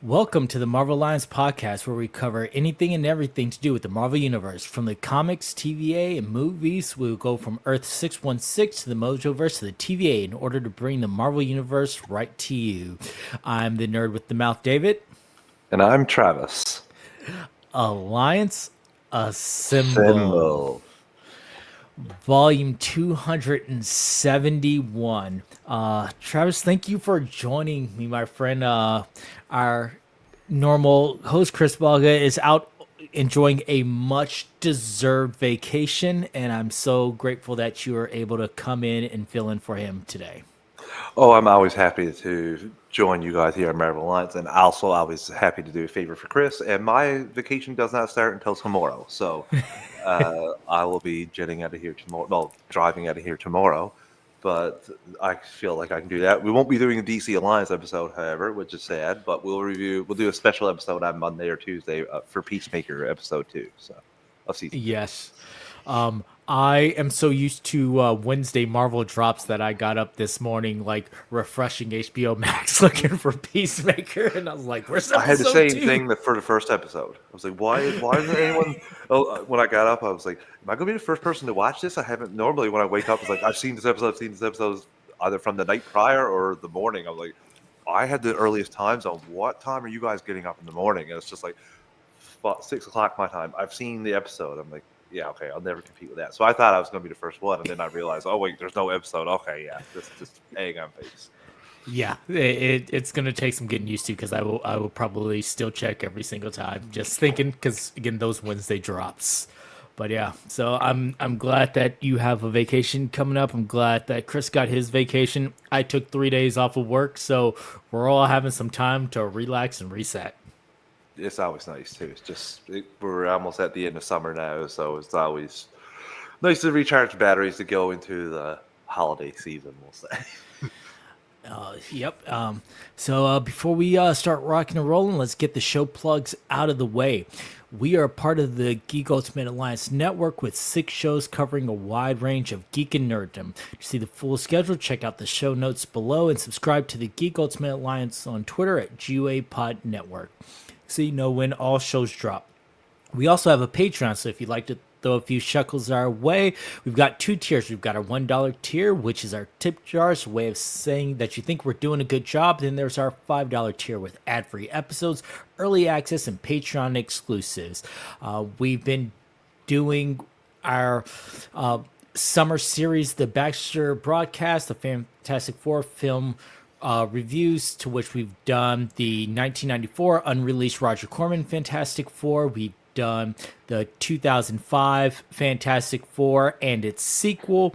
Welcome to the Marvel Alliance podcast, where we cover anything and everything to do with the Marvel Universe. From the comics, TVA, and movies, we will go from Earth 616 to the Multiverse to the TVA in order to bring the Marvel Universe right to you. I'm the nerd with the mouth, David. And I'm Travis. Alliance Assemble. Symbol. Volume 271. Travis, thank you for joining me, my friend. Our normal host, Chris Balga, is out enjoying a much deserved vacation, and I'm so grateful that you were able to come in and fill in for him today. Oh, I'm always happy to join you guys here at Marvel Alliance, and also always happy to do a favor for Chris. And my vacation does not start until tomorrow, so I will be jetting out of here tomorrow. Well, driving out of here tomorrow, but I feel like I can do that. We won't be doing a DC Alliance episode, however, which is sad. But we'll do a special episode on Monday or Tuesday for Peacemaker episode 2. So of season. Yes. I am so used to Wednesday Marvel drops that I got up this morning, like refreshing HBO Max looking for Peacemaker, and I was like, "Where's episode I had the same 2? thing for the first episode. I was like, why isn't anyone? Oh, when I got up, I was like, am I going to be the first person to watch this? I haven't normally when I wake up, it's like I've seen this episode either from the night prior or the morning. I'm like, I had the earliest times on. What time are you guys getting up in the morning? And it's just like 6 o'clock my time. I've seen the episode. I'm like, yeah, okay, I'll never compete with that. So I thought I was going to be the first one, and then I realized, oh wait, there's no episode. Okay, yeah, this is just egg on face. Yeah, it's gonna take some getting used to, because I will probably still check every single time, just thinking, because again, those Wednesday drops. But yeah, so I'm glad that you have a vacation coming up. I'm glad that Chris got his vacation. I took 3 days off of work, so we're all having some time to relax and reset. It's always nice too. It's just we're almost at the end of summer now, so it's always nice to recharge batteries to go into the holiday season, we'll say. Yep. So before we start rocking and rolling, let's get the show plugs out of the way. We are part of the Geek Ultimate Alliance network with 6 shows covering a wide range of geek and nerddom. To see the full schedule, check out the show notes below and subscribe to the Geek Ultimate Alliance on Twitter at GUA Pod Network, so you know when all shows drop. We also have a Patreon, so if you'd like to throw a few shekels our way, we've got 2 tiers. We've got our $1 tier, which is our tip jar's way of saying that you think we're doing a good job. Then there's our $5 tier with ad-free episodes, early access, and Patreon exclusives. We've been doing our summer series, the Baxter broadcast, the Fantastic Four film reviews, to which we've done the 1994 unreleased Roger Corman Fantastic Four. We've done the 2005 Fantastic Four and its sequel,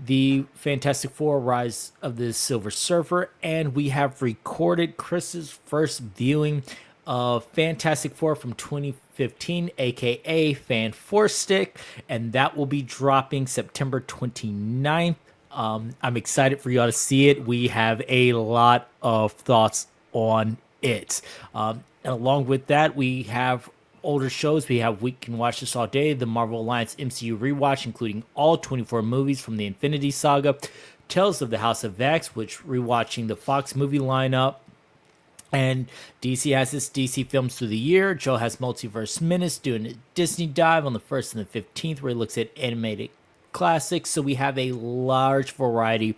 the Fantastic Four Rise of the Silver Surfer, and we have recorded Chris's first viewing of Fantastic Four from 2015, aka Fan Four Stick, and that will be dropping September 29th. I'm excited for y'all to see it. We have a lot of thoughts on it. And along with that, we have older shows. We have We Can Watch This All Day, the Marvel Alliance MCU rewatch, including all 24 movies from the Infinity Saga, Tales of the House of X, which rewatching the Fox movie lineup. And DC has its DC films through the year. Joe has Multiverse Minutes, doing a Disney dive on the 1st and the 15th, where he looks at animated classics. So we have a large variety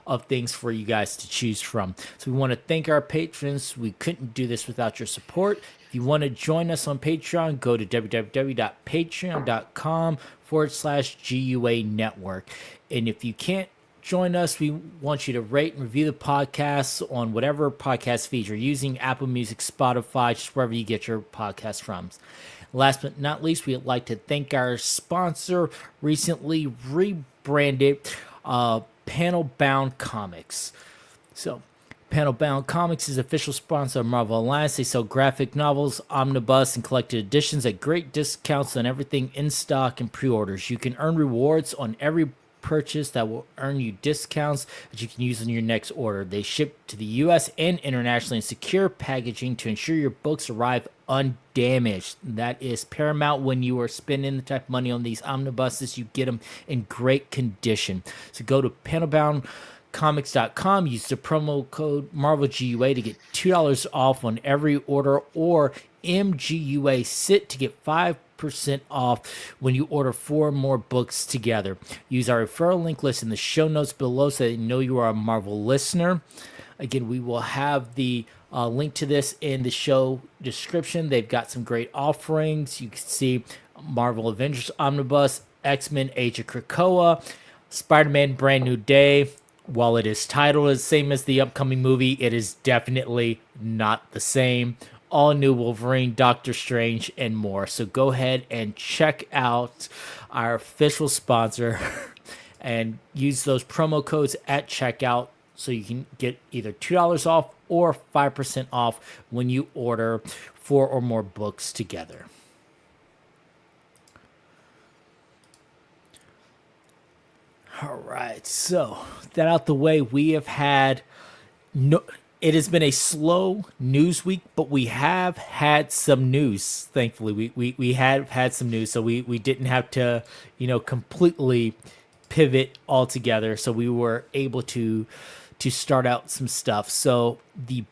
of things for you guys to choose from. So we want to thank our patrons. We couldn't do this without your support. If you want to join us on Patreon, go to www.patreon.com/GUA network. And if you can't join us, we want you to rate and review the podcasts on whatever podcast feed you're using, Apple Music, Spotify, just wherever you get your podcast from. Last but not least, we'd like to thank our sponsor, recently rebranded Panel Bound Comics. So, Panel Bound Comics is official sponsor of Marvel Alliance. They sell graphic novels, omnibus, and collected editions at great discounts on everything in stock and pre-orders. You can earn rewards on every purchase that will earn you discounts that you can use in your next order. They ship to the U.S. and internationally in secure packaging to ensure your books arrive undamaged. That is paramount when you are spending the type of money on these omnibuses. You get them in great condition. So go to Panelbound Comics.com. Use the promo code MarvelGUA to get $2 off on every order, or MGUA SIT to get 5% off when you order 4 more books together. Use our referral link list in the show notes below so they know you are a Marvel listener. Again, we will have the link to this in the show description. They've got some great offerings. You can see Marvel Avengers Omnibus, X-Men Age of Krakoa, Spider-Man Brand New Day. While it is titled the same as the upcoming movie, it is definitely not the same. All new Wolverine, Doctor Strange, and more. So go ahead and check out our official sponsor and use those promo codes at checkout so you can get either $2 off or 5% off when you order 4 or more books together. All right, so that out the way, we have had no. It has been a slow news week, but we have had some news. Thankfully, we have had some news, so we didn't have to, completely pivot altogether. So we were able to start out some stuff. So the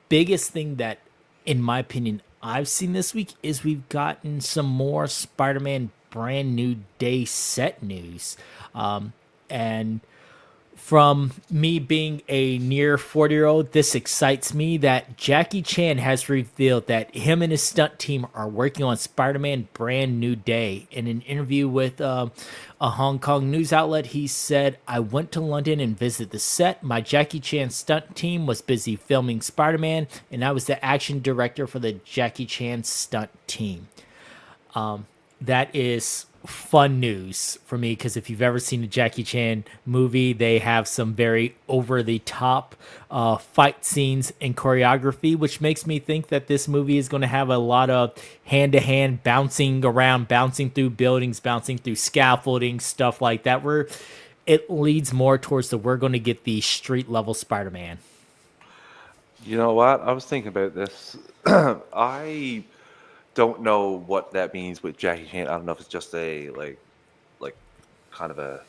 biggest thing that, in my opinion, I've seen this week is we've gotten some more Spider-Man Brand New Day set news. And from me being a near 40-year-old, this excites me that Jackie Chan has revealed that him and his stunt team are working on Spider-Man Brand New Day. In an interview with a Hong Kong news outlet, he said, "I went to London and visited the set. My Jackie Chan stunt team was busy filming Spider-Man, and I was the action director for the Jackie Chan stunt team." That is fun news for me, because if you've ever seen a Jackie Chan movie, they have some very over-the-top fight scenes and choreography, which makes me think that this movie is going to have a lot of hand-to-hand bouncing around, bouncing through buildings, bouncing through scaffolding, stuff like that, where it leads more towards we're going to get the street-level Spider-Man. You know what? I was thinking about this. I don't know what that means with Jackie Chan. I don't know if it's just a like kind of a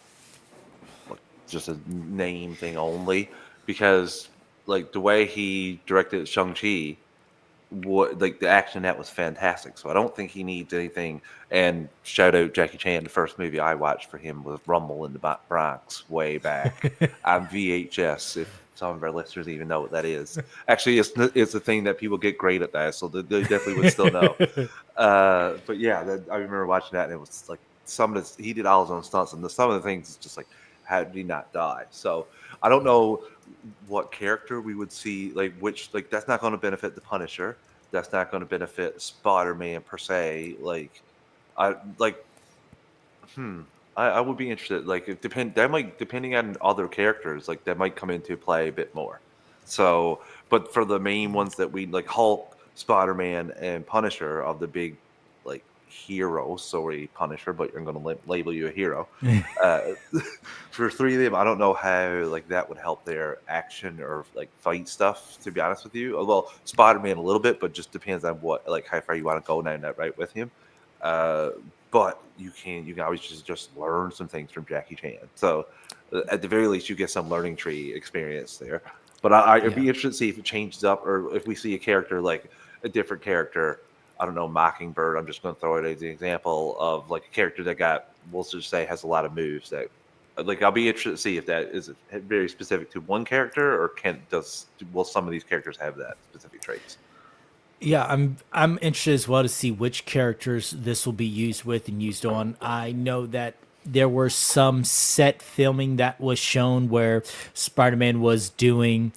just a name thing only, because like the way he directed Shang-Chi, what like the action in that was fantastic. So I don't think he needs anything. And shout out Jackie Chan. The first movie I watched for him was Rumble in the Bronx way back on VHS. If some of our listeners even know what that is. Actually, it's a thing that people get great at that, so they definitely would still know. But yeah, I remember watching that, and it was like he did all his own stunts, and some of the things is just like, how did he not die? So I don't know what character we would see, which that's not going to benefit the Punisher. That's not going to benefit Spider-Man per se. I like, I would be interested. Depending on other characters, that might come into play a bit more. So, but for the main ones that we like, Hulk, Spider-Man, and Punisher of the big heroes. Sorry, Punisher, but I'm going to label you a hero. For 3 of them, I don't know how that would help their action or fight stuff. To be honest with you, well, Spider-Man a little bit, but just depends on what how far you want to go down that right with him. But you can always just learn some things from Jackie Chan. So at the very least, you get some learning tree experience there. But I'd be interested to see if it changes up, or if we see a character a different character. I don't know, Mockingbird. I'm just going to throw it as an example of a character that we'll just say has a lot of moves that I'll be interested to see if that is very specific to one character, or will some of these characters have that specific traits? Yeah, I'm interested as well to see which characters this will be used with and used on. I know that there were some set filming that was shown where Spider-Man was doing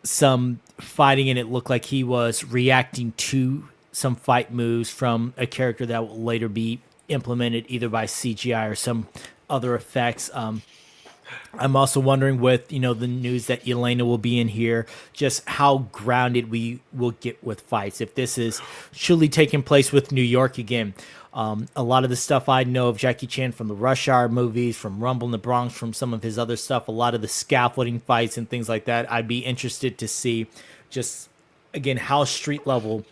some fighting, and it looked like he was reacting to some fight moves from a character that will later be implemented either by CGI or some other effects. I'm also wondering with, the news that Elena will be in here, just how grounded we will get with fights. If this is truly taking place with New York again. A lot of the stuff I know of Jackie Chan from the Rush Hour movies, from Rumble in the Bronx, from some of his other stuff, a lot of the scaffolding fights and things like that, I'd be interested to see just, again, how street level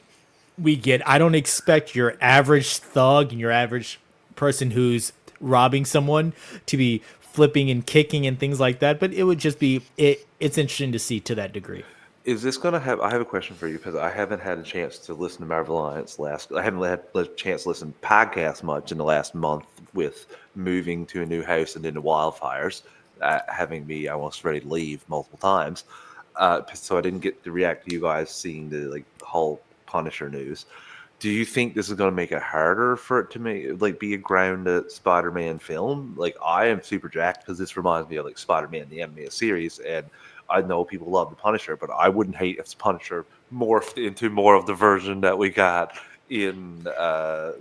we get. I don't expect your average thug and your average person who's robbing someone to be flipping and kicking and things like that. But it would just be it's interesting to see to that degree. Is this gonna have? I have a question for you because I haven't had a chance to listen to Marvel Alliance last. I haven't had a chance to listen to podcasts much in the last month with moving to a new house and then the wildfires, having me almost ready to leave multiple times. So I didn't get to react to you guys seeing the like whole Punisher news. Do you think this is going to make it harder for it to make like be a grounded Spider-Man film? Like I am super jacked because this reminds me of like Spider-Man the animated series, and I know people love the Punisher, but I wouldn't hate if the Punisher morphed into more of the version that we got in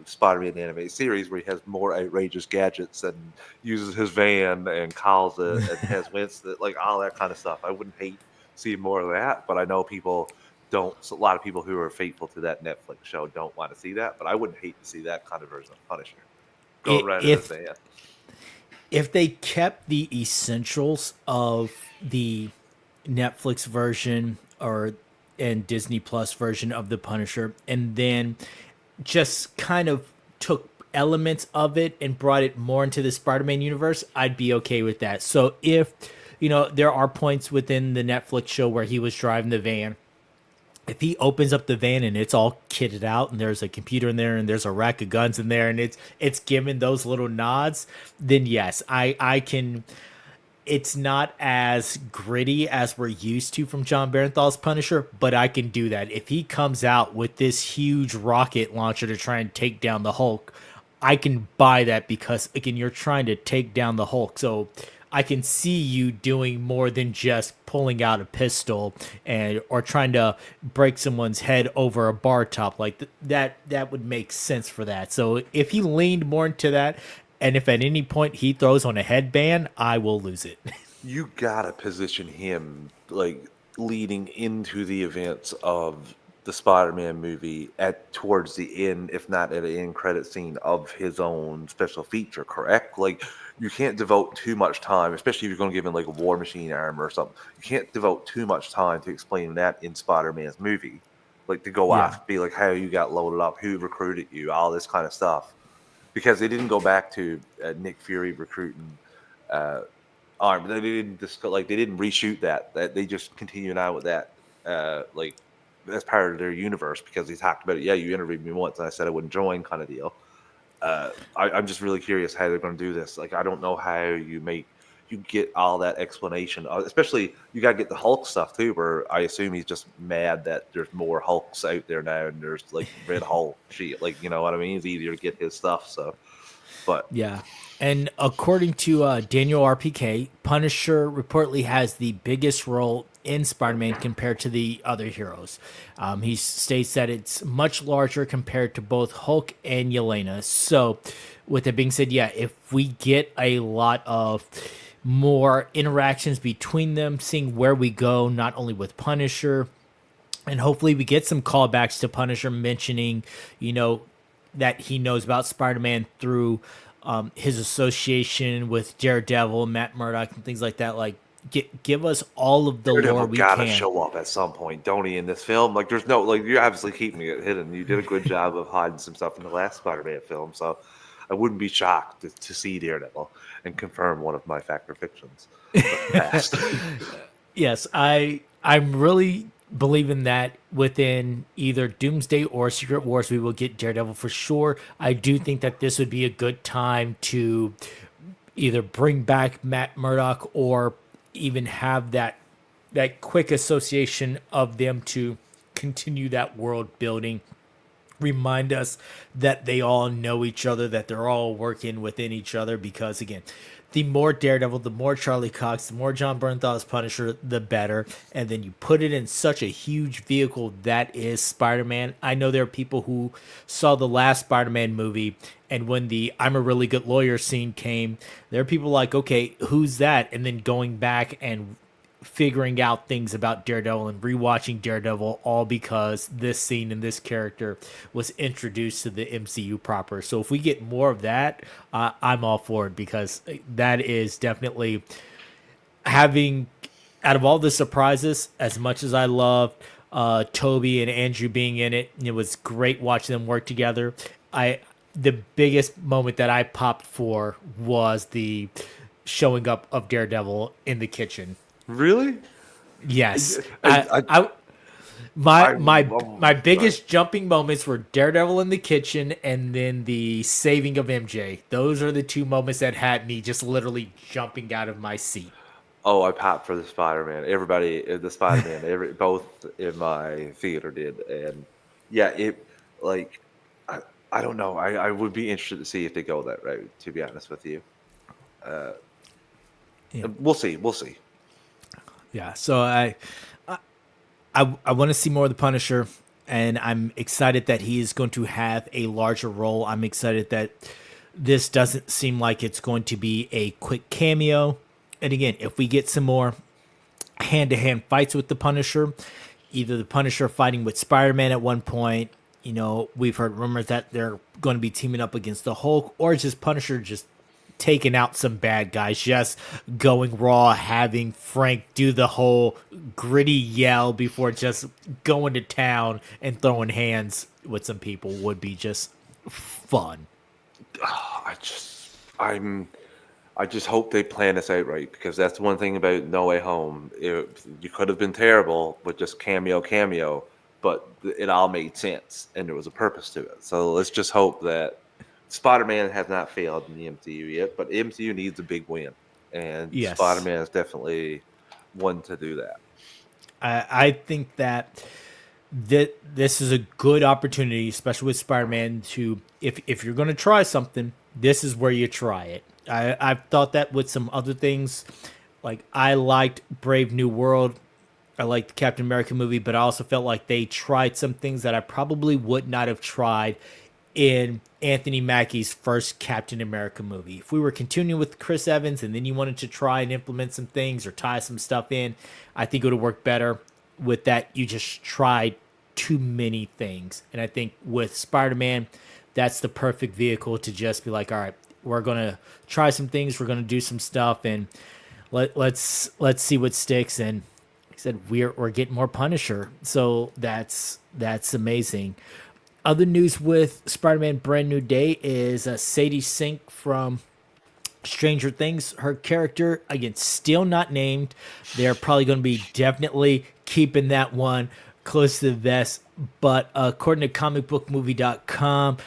Spider-Man the animated series, where he has more outrageous gadgets and uses his van and calls it and has Winston, like all that kind of stuff. I wouldn't hate seeing more of that, but I know people don't. So a lot of people who are faithful to that Netflix show don't want to see that, but I wouldn't hate to see that kind of version of Punisher go around in his If van. they kept the essentials of the Netflix version or and Disney Plus version of the Punisher, and then just kind of took elements of it and brought it more into the Spider-Man universe, I'd be okay with that. So if there are points within the Netflix show where he was driving the van, if he opens up the van and it's all kitted out and there's a computer in there and there's a rack of guns in there and it's giving those little nods, then yes, I can. It's not as gritty as we're used to from John Barenthal's Punisher, but I can do that. If he comes out with this huge rocket launcher to try and take down the Hulk, I can buy that because again, you're trying to take down the Hulk. So I can see you doing more than just pulling out a pistol and or trying to break someone's head over a bar top. Like that would make sense for that. So if he leaned more into that, and if at any point he throws on a headband, I will lose it. You gotta position him like leading into the events of the Spider-Man movie at towards the end, if not at an end credit scene of his own special feature, correct? Like you can't devote too much time, especially if you're going to give him like a War Machine armor or something. You can't devote too much time to explaining that in Spider-Man's movie, like to go Yeah. off, be like how you got loaded up, who recruited you, all this kind of stuff, because they didn't go back to Nick Fury recruiting arm. They didn't like they didn't reshoot that. That they just continued on with that like as part of their universe because he talked about it. Yeah, you interviewed me once and I said I wouldn't join, kind of deal. I'm just really curious how they're going to do this. Like I don't know how you get all that explanation. Especially you got to get the Hulk stuff too, where I assume he's just mad that there's more Hulks out there now and there's like Red Hulk shit. Like you know what I mean? It's easier to get his stuff. So, but Yeah. And according to Daniel RPK, Punisher reportedly has the biggest role in Spider-Man compared to the other heroes. He states that it's much larger compared to both Hulk and Yelena. So, with that being said, yeah, if we get a lot of more interactions between them, seeing where we go, not only with Punisher, and hopefully we get some callbacks to Punisher mentioning, that he knows about Spider-Man through his association with Daredevil, Matt Murdock, and things like that. Like, give us all of the Daredevil lore we gotta can. show up at some point, don't he? In this film, like there's no like you're obviously keeping it hidden. You did a good job of hiding some stuff in the last Spider-Man film, so I wouldn't be shocked to see Daredevil and confirm one of my fact or fictions of the past. Yes, I'm really believing that within either Doomsday or Secret Wars we will get Daredevil for sure. I do think that this would be a good time to either bring back Matt Murdock or even have that quick association of them to continue that world building, remind us that they all know each other, that they're all working within each other. Because again, the more Daredevil, the more Charlie Cox, the more John Bernthal's Punisher, the better. And then you put it in such a huge vehicle that is Spider-Man. I know there are people who saw the last Spider-Man movie, and when the "I'm a really good lawyer" scene came, there are people like, okay, who's that? And then going back and figuring out things about Daredevil and rewatching Daredevil, all because this scene and this character was introduced to the MCU proper. So if we get more of that, I'm all for it, because that is definitely having, out of all the surprises, as much as I loved Toby and Andrew being in it, it was great watching them work together. The biggest moment that I popped for was the showing up of Daredevil in the kitchen. Really? Yes, I, I I, my sorry. biggest jumping moments were Daredevil in the kitchen and then the saving of MJ. Those are the two moments that had me just literally jumping out of my seat. Oh, I popped for the Spider-Man. Everybody, the Spider-Man, both in my theater did, and yeah, it like I, I don't know. I would be interested to see if they go that route. To be honest with you, uh, Yeah, we'll see. We'll see. yeah. So I want to see more of the Punisher, and I'm excited that he is going to have a larger role. I'm excited that this doesn't seem like it's going to be a quick cameo. And again, if we get some more hand to hand fights with the Punisher, either the Punisher fighting with Spider Man at one point, we've heard rumors that they're going to be teaming up against the Hulk, or just Punisher just taking out some bad guys, just going raw, having Frank do the whole gritty yell before just going to town and throwing hands with some people would be just fun. I just, I'm, I just hope they plan this out right because that's one thing about No Way Home. You could have been terrible with just cameo, but it all made sense and there was a purpose to it. So let's just hope that Spider-Man has not failed in the MCU yet, but MCU needs a big win, and Yes. Spider-Man is definitely one to do that. I think that this is a good opportunity, especially with Spider-Man, to if you're going to try something, this is where you try it. I've thought that with some other things, like I liked Brave New World, I liked the Captain America movie, but I also felt like they tried some things that I probably would not have tried in Anthony Mackie's first Captain America movie. If we were continuing with Chris Evans and then you wanted to try and implement some things or tie some stuff in, I think it would have worked better. With that, you just tried too many things. And I think with Spider Man, that's the perfect vehicle to just be like, all right, we're gonna try some things, we're gonna do some stuff, and let's see what sticks. And like I said, we're getting more Punisher, so that's amazing. Other news with Spider-Man: Brand New Day is Sadie Sink from Stranger Things. Her character again still not named. They're probably going to be definitely keeping that one close to the vest. But according to comicbookmovie.com,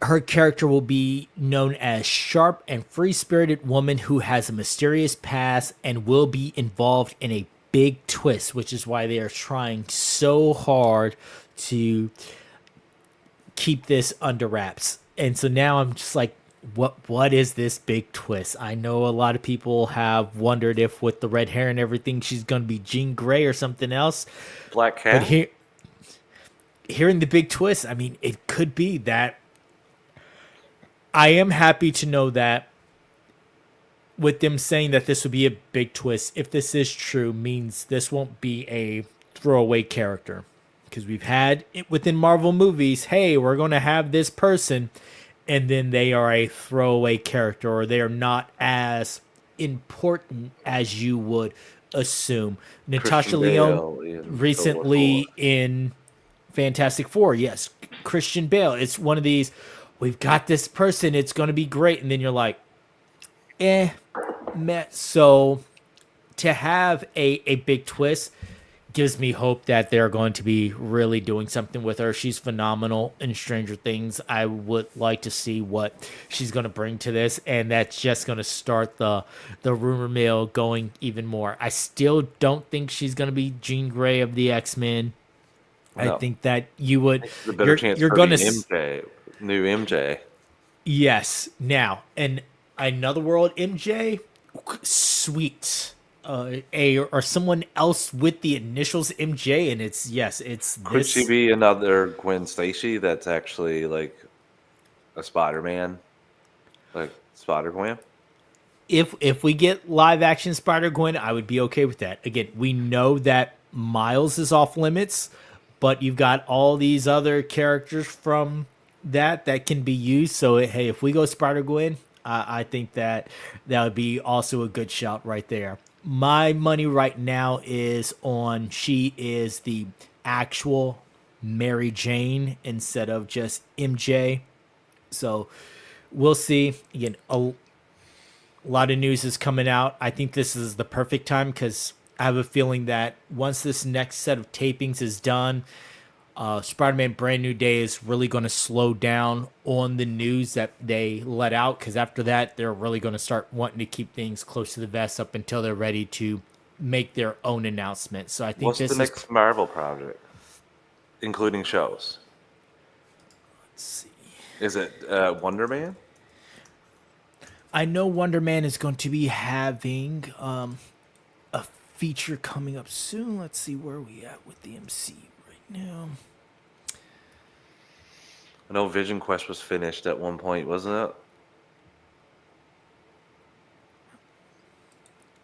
her character will be known as sharp and free-spirited woman who has a mysterious past and will be involved in a big twist, which is why they are trying so hard to keep this under wraps. And so now I'm just like, what is this big twist? I know a lot of people have wondered if with the red hair and everything she's going to be Jean Grey or something else. Black But Cat. hearing the big twist, I mean, it could be that. I am happy to know that with them saying that this would be a big twist, if this is true, means this won't be a throwaway character. Because we've had it within Marvel movies, hey, we're going to have this person, and then they are a throwaway character, or they are not as important as you would assume. Natasha Christian Leone Bale in Thor 4. recently in Fantastic Four, yes, Christian Bale. It's one of these, we've got this person, it's going to be great. And then you're like, meh. So to have a big twist gives me hope that they're going to be really doing something with her. She's phenomenal in Stranger Things. I would like to see what she's going to bring to this, and that's just going to start the rumor mill going even more. I still don't think she's going to be Jean Grey of the X-Men. I No, think that you would there's a better chance you're for going being to MJ, new MJ. yes. Now, and another world MJ, sweet. A or someone else with the initials MJ, and it's yes, it's Could she this. be another Gwen Stacy that's actually like a Spider-Man, like Spider Gwen? If we get live action Spider Gwen, I would be okay with that. Again, we know that Miles is off limits, but you've got all these other characters from that can be used. So hey, if we go Spider Gwen, I think that would be also a good shout right there. My money right now is on she is the actual Mary Jane instead of just MJ. So we'll see. Again, A lot of news is coming out. I think this is the perfect time because I have a feeling that once this next set of tapings is done, Spider-Man Brand New Day is really going to slow down on the news that they let out because after that, they're really going to start wanting to keep things close to the vest up until they're ready to make their own announcement. So I think What's the this is. next Marvel project, including shows? Let's see. Is it Wonder Man? I know Wonder Man is going to be having a feature coming up soon. Let's see where we at with the MC right now. I know Vision Quest was finished at one point, wasn't it?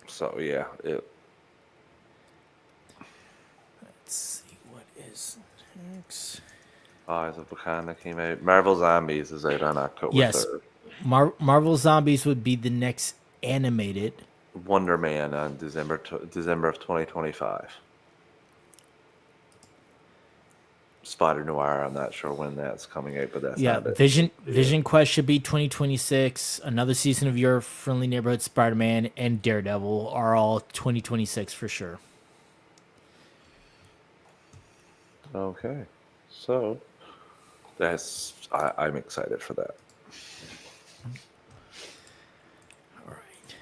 So yeah, Let's see what is next. Eyes of Wakanda came out. Marvel Zombies is out on October Yes, 3rd. Marvel Zombies would be the next animated. Wonder Man on December of 2025. Spider Noir, I'm not sure when that's coming out, but that's Yeah, not it. Vision Quest should be 2026. Another season of Your Friendly Neighborhood Spider-Man and Daredevil are all 2026 for sure. Okay, so I'm excited for that. All right.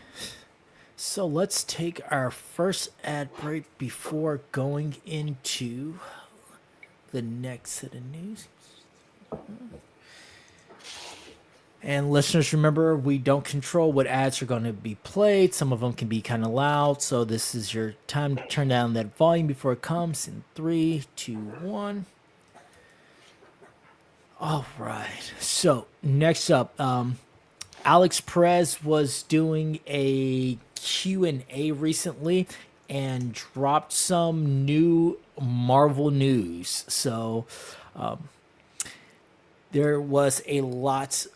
So let's take our first ad break before going into the next set of news. And listeners, remember, we don't control what ads are going to be played. Some of them can be kind of loud. So this is your time to turn down that volume before it comes in 3, 2, 1. All right. So next up, Alex Perez was doing a Q&A recently and dropped some new Marvel news. So there was a lot.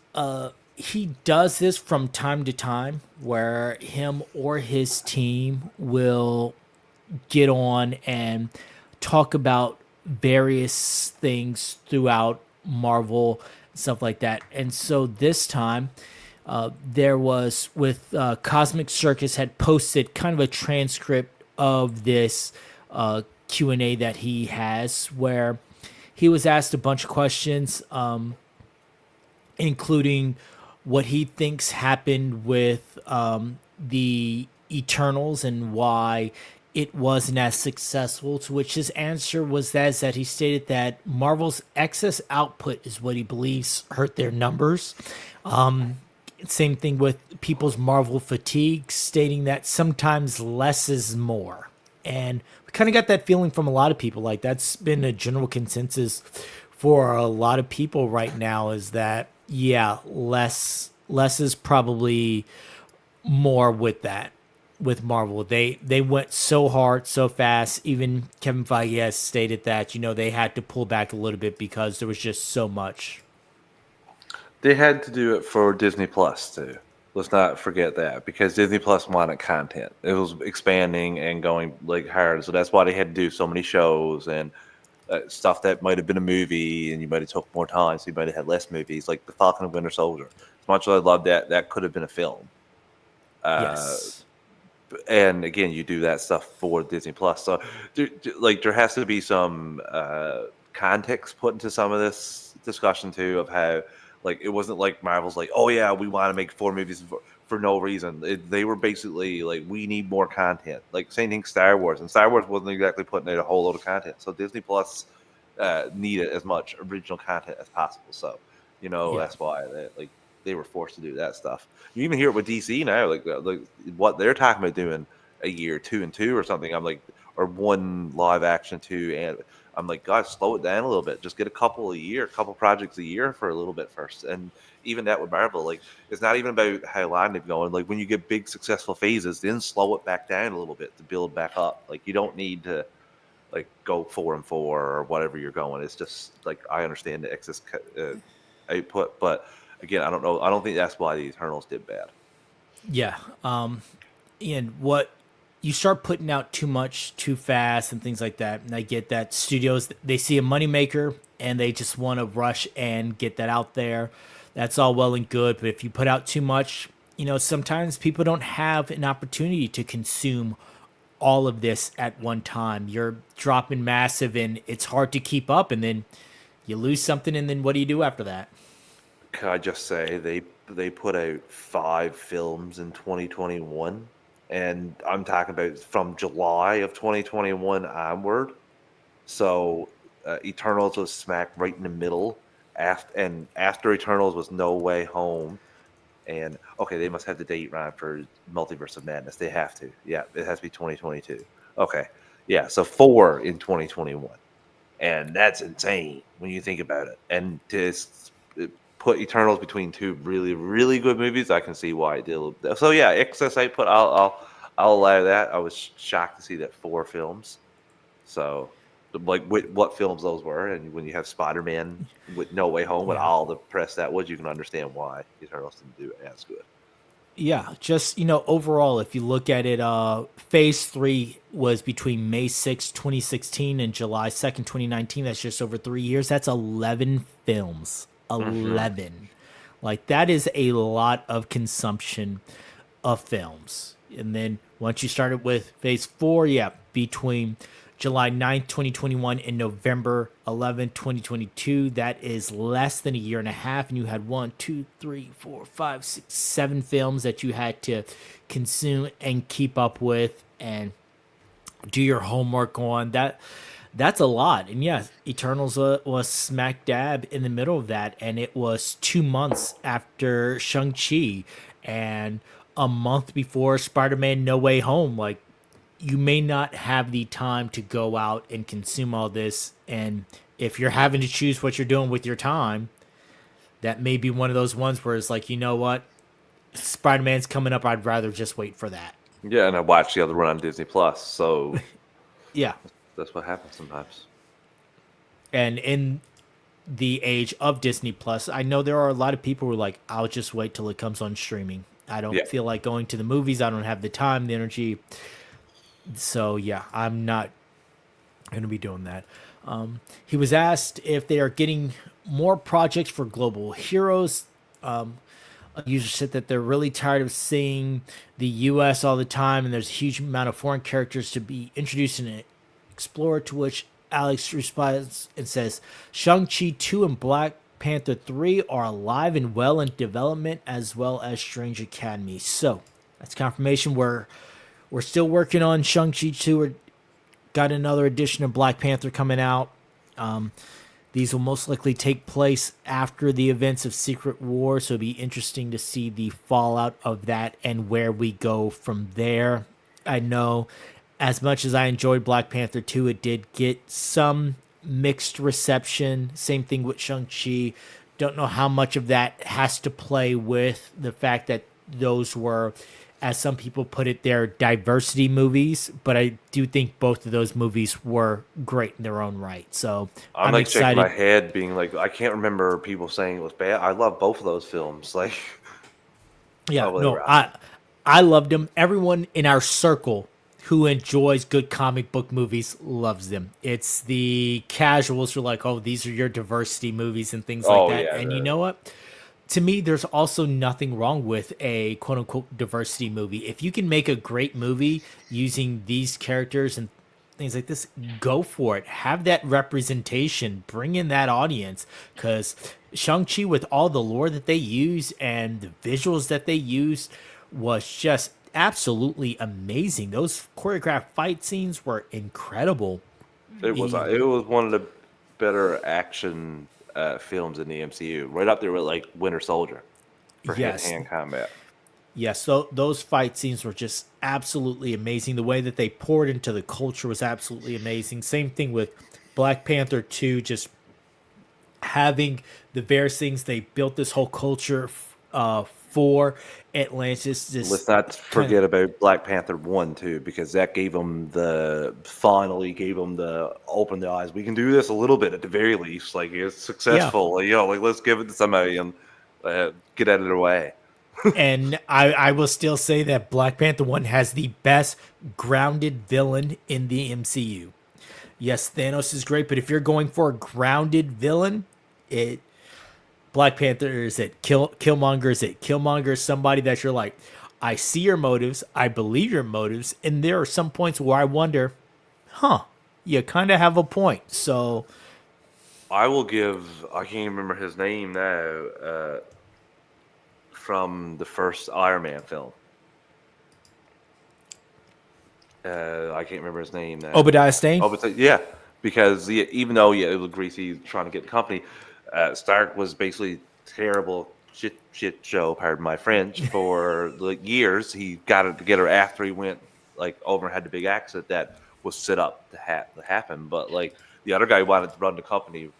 He does this from time to time where him or his team will get on and talk about various things throughout Marvel, stuff like that. And so this time, there was with Cosmic Circus had posted kind of a transcript of this Q&A that he has where he was asked a bunch of questions, including what he thinks happened with the Eternals and why it wasn't as successful, to which his answer was that he stated that Marvel's excess output is what he believes hurt their numbers. Same thing with people's Marvel fatigue, stating that sometimes less is more. And we kind of got that feeling from a lot of people. Like that's been a general consensus for a lot of people right now is that, yeah, less is probably more with that. With Marvel, they went so hard, so fast. Even Kevin Feige has stated that they had to pull back a little bit because there was just so much. They had to do it for Disney Plus too. Let's not forget that because Disney Plus wanted content. It was expanding and going like hard, so that's why they had to do so many shows and stuff that might have been a movie, and you might have took more time, so you might have had less movies, like The Falcon and Winter Soldier. As much as I love that, that could have been a film. Yes. And again, you do that stuff for Disney Plus. So, there has to be some context put into some of this discussion too, of how it wasn't like Marvel's like, oh yeah, we want to make 4 movies for no reason. They were basically like, we need more content. Like same thing, Star Wars, and Star Wars wasn't exactly putting out a whole load of content. So Disney Plus needed as much original content as possible. So that's why they were forced to do that stuff. You even hear it with DC now, like what they're talking about doing a year, 2 and 2 or something. I'm like, or 1 live action 2, and I'm like, guys, slow it down a little bit. Just get a couple projects a year for a little bit first. And even that with Marvel, it's not even about how long they've going. Like when you get big successful phases, then slow it back down a little bit to build back up. Like you don't need to go 4 and 4 or whatever you're going. It's just I understand the excess output, but again, I don't know. I don't think that's why the Eternals did bad. Yeah. And what you start putting out too much too fast and things like that. And I get that studios, they see a moneymaker and they just want to rush and get that out there. That's all well and good. But if you put out too much, sometimes people don't have an opportunity to consume all of this at one time. You're dropping massive and it's hard to keep up, and then you lose something, and then what do you do after that? Can I just say they put out 5 films in 2021, and I'm talking about from July of 2021 onward. So Eternals was smack right in the middle, and after Eternals was No Way Home, and okay, they must have the date right for Multiverse of Madness. They have to, yeah, it has to be 2022. Okay, yeah, so 4 in 2021, and that's insane when you think about it. And put Eternals between two really, really good movies, I can see why it did. A little bit. So yeah, excess output. I'll allow that. I was shocked to see that 4 films. So like what films those were, and when you have Spider-Man with No Way Home with Yeah. all the press that was, you can understand why Eternals didn't do it as good. Yeah, just overall, if you look at it, Phase 3 was between May 6th, 2016 and July 2nd, 2019. That's just over 3 years. That's 11 films. Hmm. 11. Like, that is a lot of consumption of films. And then once you started with Phase 4, yeah, between July 9th, 2021 and November 11th, 2022, that is less than a year and a half. And you had one, two, three, four, five, six, 7 films that you had to consume and keep up with and do your homework on. That's a lot. And yeah, Eternals was smack dab in the middle of that, and it was 2 months after Shang-Chi and a month before Spider-Man No Way Home. Like, you may not have the time to go out and consume all this, and if you're having to choose what you're doing with your time, that may be one of those ones where it's like, you know what, Spider-Man's coming up, I'd rather just wait for that. Yeah, and I watched the other one on Disney Plus, so Yeah. that's what happens sometimes. And in the age of Disney Plus, I know there are a lot of people who are like, I'll just wait till it comes on streaming. I Yeah. don't feel like going to the movies. I don't have the time, the energy. So yeah, I'm not going to be doing that. He was asked if they are getting more projects for Global Heroes. A user said that they're really tired of seeing the U.S. all the time, and there's a huge amount of foreign characters to be introduced and explored. To which Alex responds and says, Shang-Chi 2 and Black Panther 3 are alive and well in development, as well as Strange Academy. So that's confirmation. We're still working on Shang-Chi 2. We're got another edition of Black Panther coming out. These will most likely take place after the events of Secret War, so it'll be interesting to see the fallout of that and where we go from there. I know as much as I enjoyed Black Panther 2, it did get some mixed reception. Same thing with Shang-Chi. Don't know how much of that has to play with the fact that those were, as some people put it, they're diversity movies, but I do think both of those movies were great in their own right. So I'm I'm like shaking my excited. head, being like, I can't remember people saying it was bad. I love both of those films. Like, Yeah, oh, no, whatever. I loved them. Everyone in our circle who enjoys good comic book movies loves them. It's the casuals who are like, oh, these are your diversity movies and things like Oh that. yeah, And you know what? To me, there's also nothing wrong with a quote unquote diversity movie. If you can make a great movie using these characters and things like this, go for it. Have that representation, bring in that audience. Because Shang-Chi, with all the lore that they use and the visuals that they use, was just absolutely amazing. Those choreographed fight scenes were incredible. E- it was one of the better action films in the MCU, right up there with like Winter Soldier for hand yes, hand combat. yes, so those fight scenes were just absolutely amazing. The way that they poured into the culture was absolutely amazing. Same thing with Black Panther 2, just having the various things they built this whole culture for Atlantis. Let's Just not kind of, forget about Black Panther 1 too, because that gave them the finally gave them the open the eyes. We can do this a little bit at the very least. Like it's yeah. successful. Like let's give it to somebody and get out of their way. And I will still say that Black Panther 1 has the best grounded villain in the MCU. Yes, Thanos is great, but if you're going for a grounded villain, it Black Panther is it, Killmonger is it. Killmonger is somebody that you're like, I see your motives, I believe your motives, and there are some points where I wonder, huh, you kind of have a point. So I will give. I can't even remember his name now. From the first Iron Man film. I can't remember his name now. Obadiah Stane. Oh, but yeah, because even though it was Greasy trying to get the company, Stark was basically terrible shit show. Pardon my French. For like years, he got it together after he went like over and had the big accident that was set up to happen. But like the other guy wanted to run the company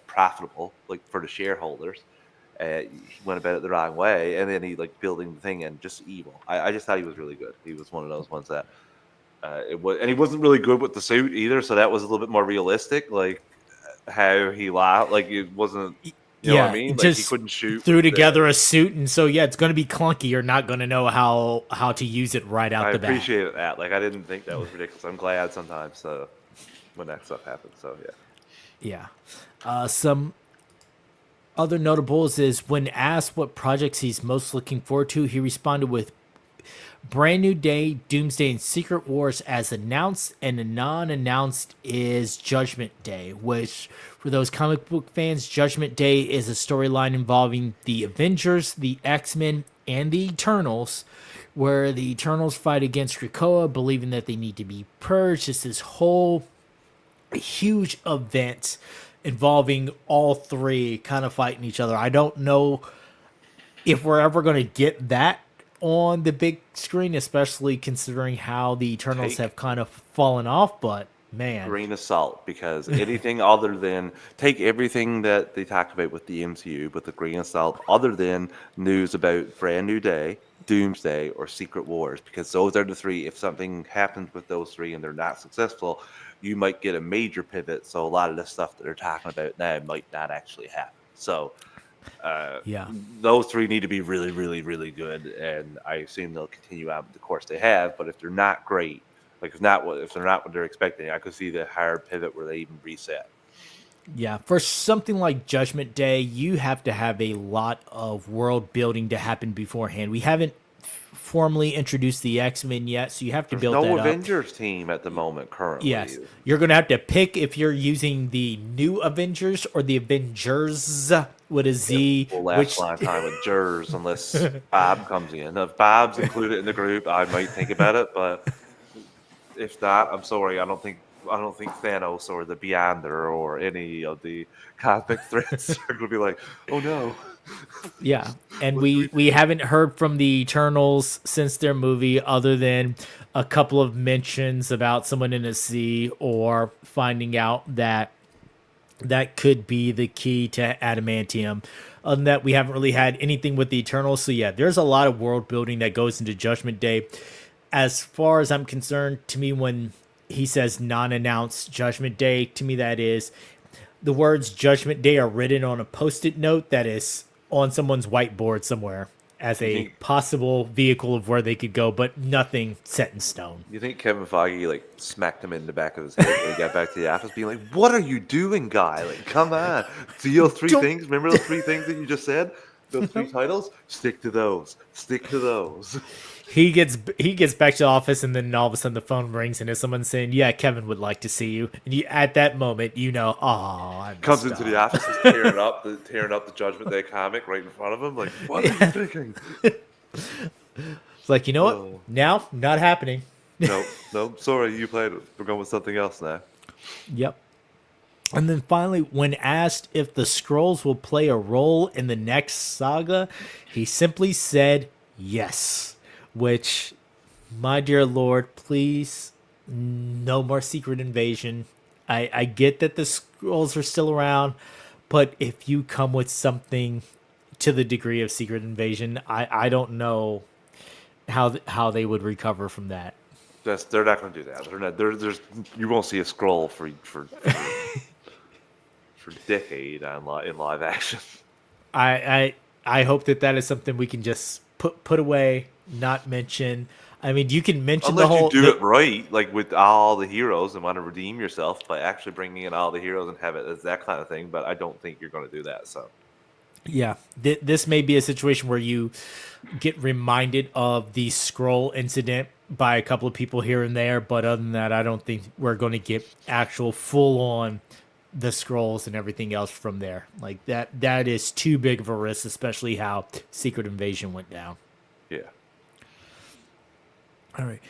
profitable, like for the shareholders. He went about it the wrong way, and then he like building the thing and just evil. I just thought he was really good. He was one of those ones that it was, and he wasn't really good with the suit either. So that was a little bit more realistic, like how he laughed. Like it wasn't, you know what I Yeah, mean? Like he just couldn't shoot threw with together a suit, and so yeah, it's going to be clunky. You're not going to know how to use it right I out the bat. appreciated that. Like I didn't think that was ridiculous. I'm glad sometimes when that stuff happens. So yeah. Yeah. Some other notables is when asked what projects he's most looking forward to, he responded with Brand New Day, Doomsday, and Secret Wars as announced, and the non-announced is Judgment Day, which for those comic book fans, Judgment Day is a storyline involving the Avengers, the X-Men, and the Eternals, where the Eternals fight against Krakoa, believing that they need to be purged. It's this whole huge event involving all three kind of fighting each other. I don't know if we're ever going to get that on the big screen, especially considering how the Eternals Take have kind of fallen off. But man, grain of salt, because anything other than take everything that they talk about with the MCU with a grain of salt, other than news about Brand New Day, Doomsday, or Secret Wars, because those are the three. If something happens with those three and they're not successful, you might get a major pivot. So a lot of the stuff that they're talking about now might not actually happen. So yeah. those three need to be really, really, really good, and I assume they'll continue on with the course they have. But if they're not great, like if they're not what they're expecting, I could see the hard pivot where they even reset. Yeah, for something like Judgment Day, you have to have a lot of world building to happen beforehand. We haven't formally introduced the X-Men yet, so you have to There's build no that up. Avengers team at the moment currently. Yes, you're going to have to pick if you're using the new Avengers or the Avengers with a Z, Will last which a long time with Jers unless Bob comes in. If Bob's included in the group, I might think about it, but if not, I'm sorry. I don't think Thanos or the Beyonder or any of the cosmic threats are going to be like, oh no. yeah, and What do we haven't heard from the Eternals since their movie, other than a couple of mentions about someone in a sea or finding out that that could be the key to adamantium. Other than that, we haven't really had anything with the Eternals. So yeah, there's a lot of world building that goes into Judgment Day. As far as I'm concerned, to me, when he says non-announced Judgment Day, to me that is the words Judgment Day are written on a post-it note that is on someone's whiteboard somewhere as a think- possible vehicle of where they could go, but nothing set in stone. You think Kevin Feige like smacked him in the back of his head when he got back to the office, being like, "What are you doing, guy? Like, come on, see those three Don't- things? Remember those three things that you just said? Those three titles? Stick to those. Stick to those." He gets back to the office, and then all of a sudden the phone rings, and it's someone saying, "Yeah, Kevin would like to see you." And you, at that moment, you know, oh, I Comes messed into the up. office, is tearing up the Judgment Day comic right in front of him. Like, what are you thinking? It's like, you know what? Oh. Now, not happening. No, sorry, you played it. We're going with something else now. Yep. And then finally, when asked if the Skrulls will play a role in the next saga, he simply said yes. Which, my dear Lord, please, no more Secret Invasion. I get that the Skrulls are still around, but if you come with something to the degree of Secret Invasion, I don't know how they would recover from that. They're not going to do that. They're not. You won't see a scroll for decade in live action. I hope that is something we can just put away, not mention. I mean, you can mention Unless the whole. you do it right, like with all the heroes and want to redeem yourself by actually bringing in all the heroes and have it as that kind of thing. But I don't think you're going to do that. So Yeah, this may be a situation where you get reminded of the scroll incident by a couple of people here and there, but other than that, I don't think we're going to get actual full on the scrolls and everything else from there. Like that is too big of a risk, especially how Secret Invasion went down. Yeah. All right.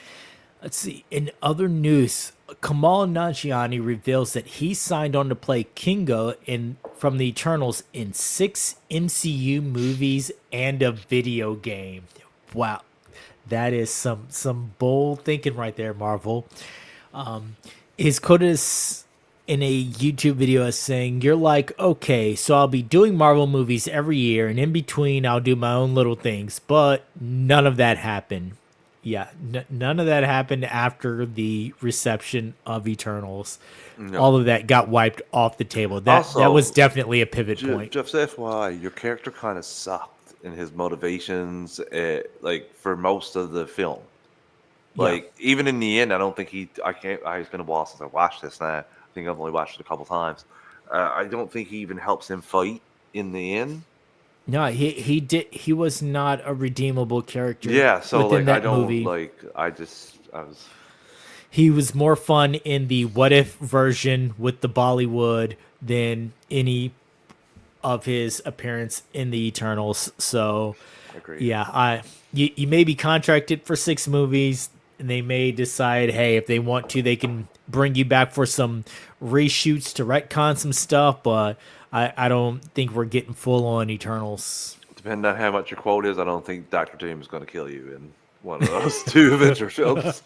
Let's see. In other news, Kamal Nanjiani reveals that he signed on to play Kingo in from the Eternals in 6 MCU movies and a video game. Wow, that is some bold thinking right there, Marvel. His quote is in a YouTube video as saying, "You're like, okay, so I'll be doing Marvel movies every year, and in between, I'll do my own little things." But none of that happened. Yeah, none of that happened after the reception of Eternals. No. All of that got wiped off the table. That was Also, definitely a pivot point. Just FYI, your character kind of sucked in his motivations, like for most of the film. Yeah. Like even in the end, I don't think he. I can't. It's been a while since I watched this. Now I think I've only watched it a couple times. I don't think he even helps him fight in the end. No, he was not a redeemable character Yeah. So within like, I that don't movie. like. I was. He was more fun in the what if version with the Bollywood than any of his appearance in the Eternals. So Agreed. yeah, you may be contracted for 6 movies, and they may decide, hey, if they want to, they can bring you back for some reshoots to retcon some stuff. But I don't think we're getting full on Eternals. Depending on how much your quote is, I don't think Doctor Doom is going to kill you in one of those two Avenger films.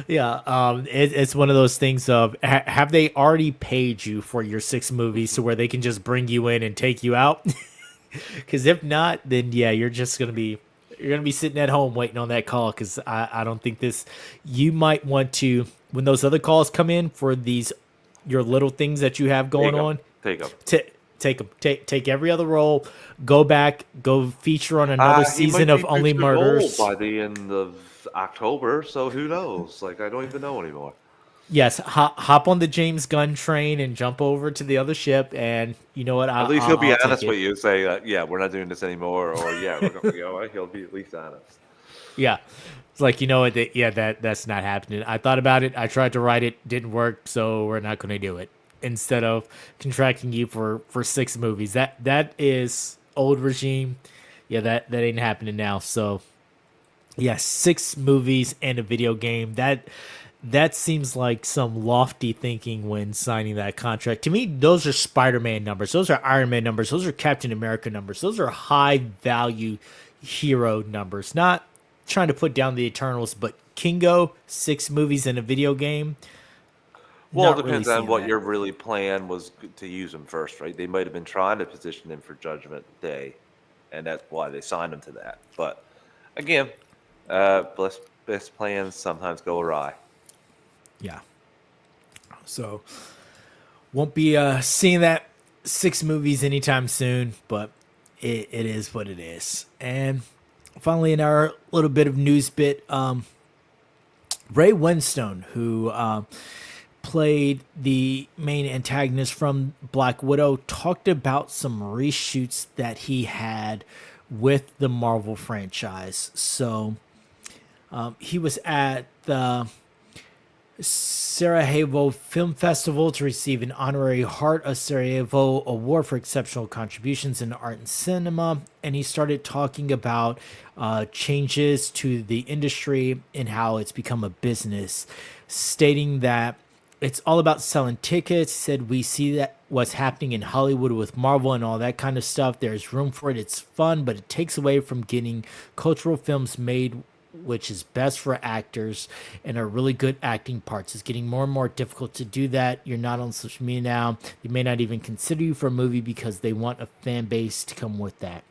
Yeah, it's one of those things of have they already paid you for your 6 movies to where they can just bring you in and take you out? Because if not, then yeah, you're gonna be sitting at home waiting on that call. Because I don't think this. You might want to when those other calls come in for these your little things that you have Take going them. on. Take them. Take 'em. Take every other role. Go back. Go feature on another He might season be of Only boosted gold Murders. by the end of October, so who knows? Like, I don't even know anymore. Yes, hop on the James Gunn train and jump over to the other ship, and you know what? At least he'll be I'll take honest it. with you and say, yeah, we're not doing this anymore, or yeah, we're going to go. He'll be at least honest. Yeah, it's like you know what? Yeah, that's not happening. I thought about it. I tried to write it, didn't work, so we're not going to do it. Instead of contracting you for 6 movies, that is old regime. Yeah, that ain't happening now. So yeah, 6 movies and a video game. That seems like some lofty thinking when signing that contract. To me, those are Spider-Man numbers. Those are Iron Man numbers. Those are Captain America numbers. Those are high value hero numbers. Not trying to put down the Eternals, but Kingo, 6 movies and a video game. Well, it Not really depends on seeing what that. your really plan was to use him first, right? They might have been trying to position him for Judgment Day, and that's why they signed him to that. But again, best plans sometimes go awry. Yeah. So won't be seeing that 6 movies anytime soon, but it is what it is. And finally, in our little bit of news bit, Ray Winstone, who played the main antagonist from Black Widow, talked about some reshoots that he had with the Marvel franchise. So he was at the Sarajevo Film Festival to receive an honorary Heart of Sarajevo award for exceptional contributions in art and cinema. And he started talking about changes to the industry and how it's become a business, stating that it's all about selling tickets. He said, we see that what's happening in Hollywood with Marvel and all that kind of stuff. There's room for it. It's fun, but it takes away from getting cultural films made which is best for actors and are really good acting parts. It's getting more and more difficult to do that. You're not on social media now. They may not even consider you for a movie because they want a fan base to come with that.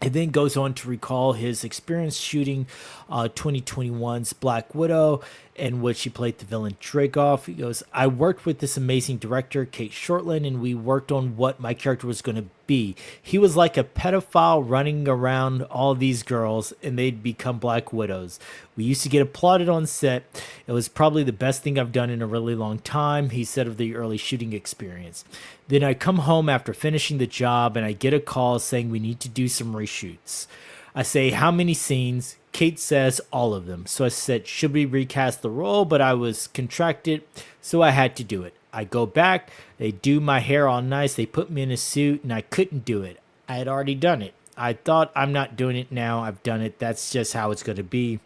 It then goes on to recall his experience shooting 2021's Black Widow in which he played the villain Dracoff. He goes, I worked with this amazing director, Kate Shortland, and we worked on what my character was going to be. He was like a pedophile running around all these girls, and they'd become Black Widows. We used to get applauded on set. It was probably the best thing I've done in a really long time, he said of the early shooting experience. Then I come home after finishing the job, and I get a call saying we need to do some reshoots. I say, how many scenes? Kate says, all of them. So I said, should we recast the role? But I was contracted, so I had to do it. I go back, they do my hair all nice, they put me in a suit, and I couldn't do it. I had already done it. I thought, I'm not doing it now, I've done it, that's just how it's going to be.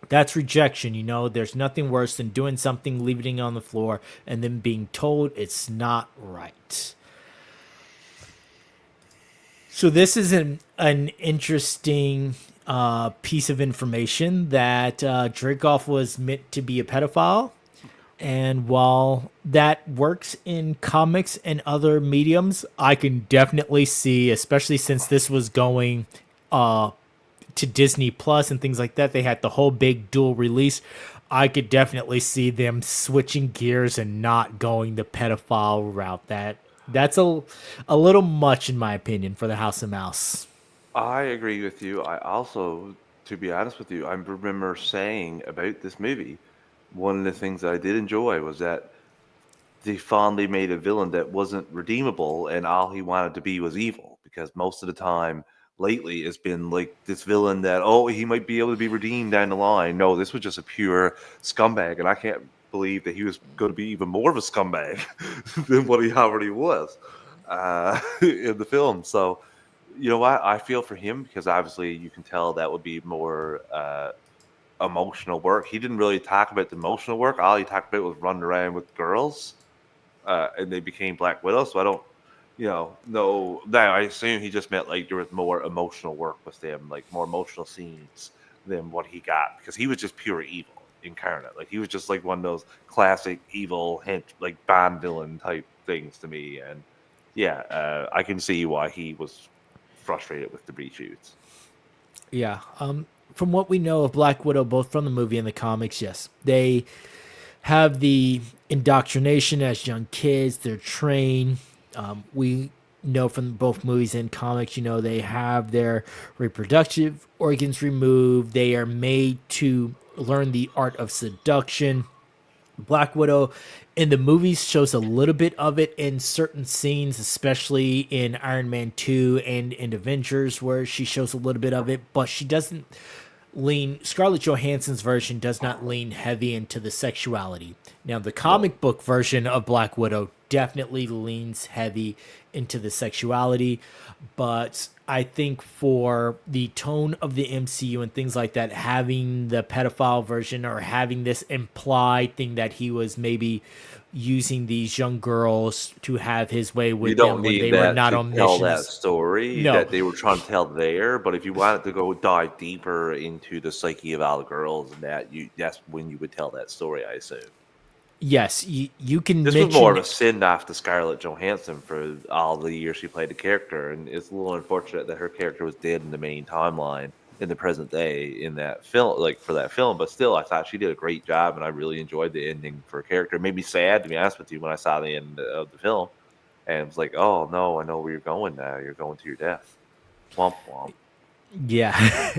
That's rejection, you know. There's nothing worse than doing something, leaving it on the floor, and then being told it's not right. So this is an interesting piece of information that Dracoff was meant to be a pedophile. And while that works in comics and other mediums, I can definitely see, especially since this was going to Disney Plus and things like that, they had the whole big dual release. I could definitely see them switching gears and not going the pedophile route. That's a little much in my opinion for the House of Mouse. I agree with you. I also, to be honest with you, I remember saying about this movie, one of the things that I did enjoy was that they finally made a villain that wasn't redeemable and all he wanted to be was evil. Because most of the time lately it's been like this villain that, oh, he might be able to be redeemed down the line. No, this was just a pure scumbag, and I can't believe that he was going to be even more of a scumbag than what he already was in the film. So, you know what? I feel for him because obviously you can tell that would be more emotional work. He didn't really talk about the emotional work. All he talked about was running around with girls, and they became Black Widows. So I don't, no. Now I assume he just meant like there was more emotional work with them, like more emotional scenes than what he got because he was just pure evil incarnate. Like he was just like one of those classic evil, like Bond villain type things to me. And yeah, I can see why he was frustrated with the reshoots. Yeah. From what we know of Black Widow, both from the movie and the comics, yes, they have the indoctrination as young kids. They're trained. We know from both movies and comics, they have their reproductive organs removed. They are made to learn the art of seduction. Black Widow in the movies shows a little bit of it in certain scenes, especially in Iron Man 2 and in Avengers, where she shows a little bit of it, but she doesn't Scarlett Johansson's version does not lean heavy into the sexuality. Now, the No. comic book version of Black Widow definitely leans heavy into the sexuality, but I think for the tone of the MCU and things like that, having the pedophile version or having this implied thing that he was maybe using these young girls to have his way You with don't them when need they were that not to on tell that missions. story No. that they were trying to tell there, but if you wanted to go dive deeper into the psyche of all the girls and that's when you would tell that story, I assume. Yes, you can This was more of mention. a send off to Scarlett Johansson for all the years she played the character, and it's a little unfortunate that her character was dead in the main timeline in the present day in that film, like for that film. But still, I thought she did a great job, and I really enjoyed the ending for her character. It made me sad, to be honest with you, when I saw the end of the film, and it was like, oh no, I know where you're going now. You're going to your death. Womp womp. Yeah.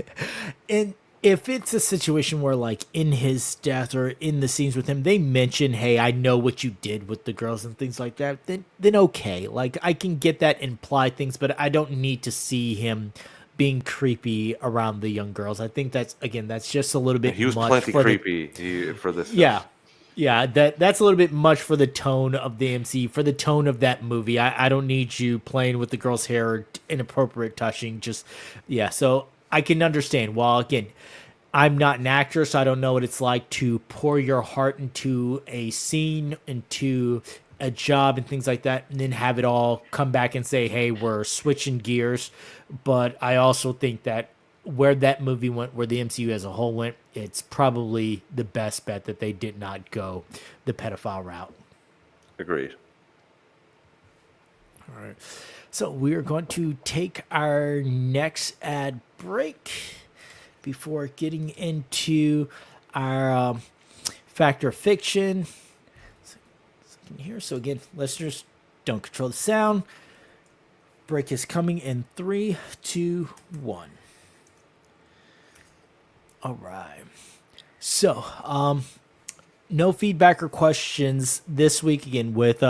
And if it's a situation where, like, in his death or in the scenes with him, they mention, hey, I know what you did with the girls and things like that, then okay. Like, I can get that implied things, but I don't need to see him being creepy around the young girls. I think that's just a little bit He was much plenty for the. creepy for this film. Yeah. Yeah, that's a little bit much for the tone of the MC, for the tone of that movie. I don't need you playing with the girl's hair or inappropriate touching. Just, yeah, so I can understand. While, again, I'm not an actor, so I don't know what it's like to pour your heart into a scene, into a job and things like that, and then have it all come back and say, hey, we're switching gears. But I also think that where that movie went, where the MCU as a whole went, it's probably the best bet that they did not go the pedophile route. Agreed. All right. So we are going to take our next ad break before getting into our Factor Fiction. Second here. So again, listeners, don't control the sound. Break is coming in 3, 2, 1. All right. So, no feedback or questions this week again with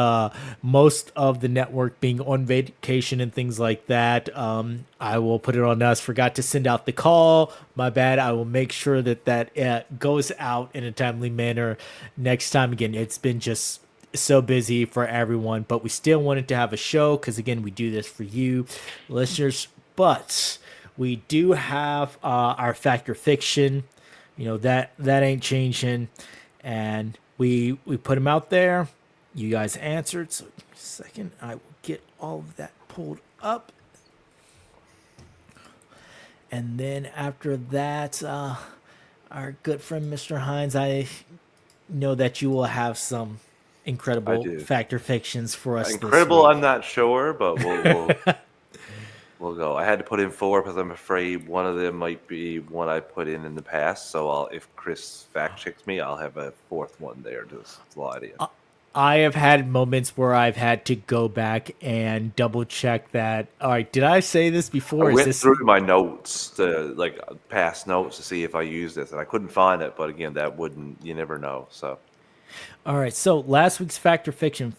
most of the network being on vacation and things like that. I will put it on us. Forgot to send out the call. My bad. I will make sure that goes out in a timely manner next time. Again, it's been just so busy for everyone, but we still wanted to have a show because again, we do this for you listeners. But we do have our Factor Fiction. That ain't changing. And we put them out there. You guys answered. So give me a second. I will get all of that pulled up. And then after that, our good friend Mr. Hines, I know that you will have some incredible Factor Fictions for us. Incredible, this week. I'm not sure, but we'll we'll go. I had to put in 4 because I'm afraid one of them might be one I put in the past. So if Chris fact checks me, I'll have a 4th one there to slide in. I have had moments where I've had to go back and double check that. All right, did I say this before? I went through my notes, past notes, to see if I used this, and I couldn't find it. But again, you never know. So, all right. So last week's Factor Fiction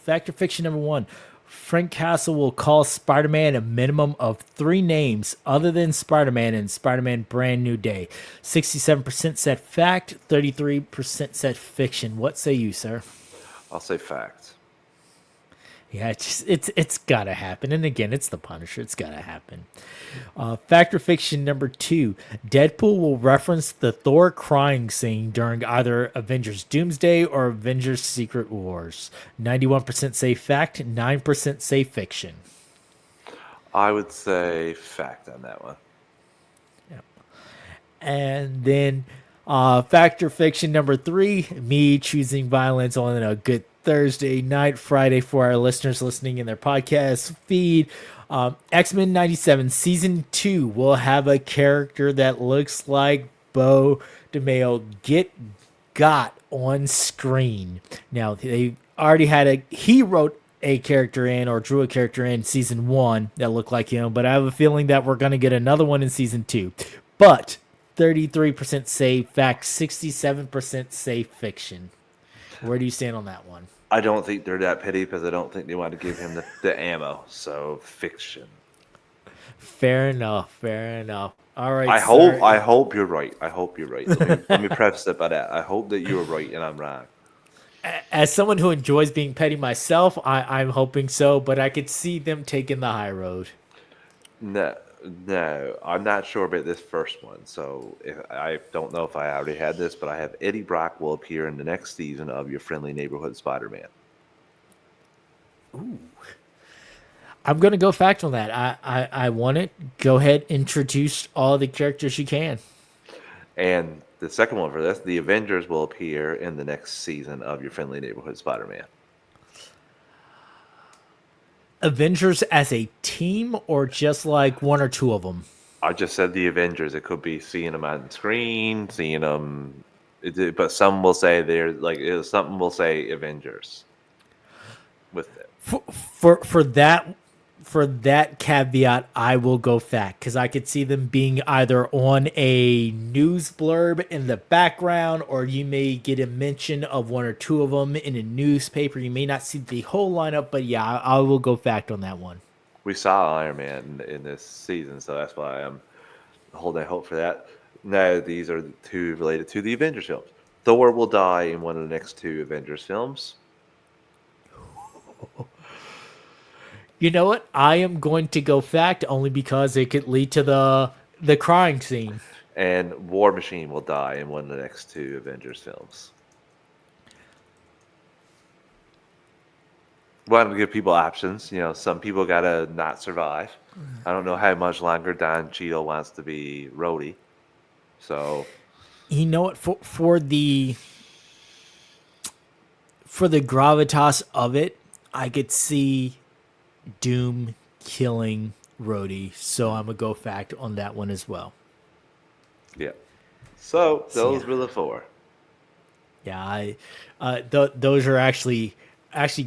number 1. Frank Castle will call Spider-Man a minimum of 3 names other than Spider-Man in Spider-Man Brand New Day. 67% said fact, 33% said fiction. What say you, sir? I'll say fact. Yeah, it's gotta happen. And again, it's the Punisher. It's gotta happen. Factor Fiction number 2. Deadpool will reference the Thor crying scene during either Avengers Doomsday or Avengers Secret Wars. 91% say fact, 9% say fiction. I would say fact on that one. Yep. And then Factor Fiction number 3. Me choosing violence on a good Thursday night, Friday for our listeners listening in their podcast feed. X-Men 97 Season 2 will have a character that looks like Bo DeMeo got on screen. Now, they already had he wrote a character in or drew a character in Season 1 that looked like him, but I have a feeling that we're going to get another one in Season 2. But 33% say fact, 67% say fiction. Where do you stand on that one? I don't think they're that petty because I don't think they want to give him the ammo. So fiction. Fair enough. All right. I hope you're right. Let me preface it by that. I hope that you're right and I'm wrong. As someone who enjoys being petty myself, I'm hoping so, but I could see them taking the high road. No, I'm not sure about this first one. So I don't know if I already had this, but I have Eddie Brock will appear in the next season of Your Friendly Neighborhood Spider-Man. Ooh. I'm going to go fact on that. I want it. Go ahead, introduce all the characters you can. And the second one for this, the Avengers will appear in the next season of Your Friendly Neighborhood Spider-Man. Avengers as a team or just like one or two of them? I just said the Avengers. It could be seeing them on screen, seeing them, but some will say something will say Avengers with it. For that caveat, I will go fact because I could see them being either on a news blurb in the background, or you may get a mention of one or two of them in a newspaper. You may not see the whole lineup, but yeah, I will go fact on that one. We saw Iron Man in this season, so that's why I'm holding hope for that. Now, these are the 2 related to the Avengers films. Thor will die in one of the next 2 Avengers films. You know what? I am going to go fact only because it could lead to the crying scene. And War Machine will die in one of the next 2 Avengers films. Want to give people options. Some people gotta not survive. I don't know how much longer Don Cheadle wants to be Rhodey. So, you know what? For the gravitas of it, I could see Doom killing Rhodey, so I'm gonna go fact on that one as well. Yeah. So those were the 4. Yeah, those are actually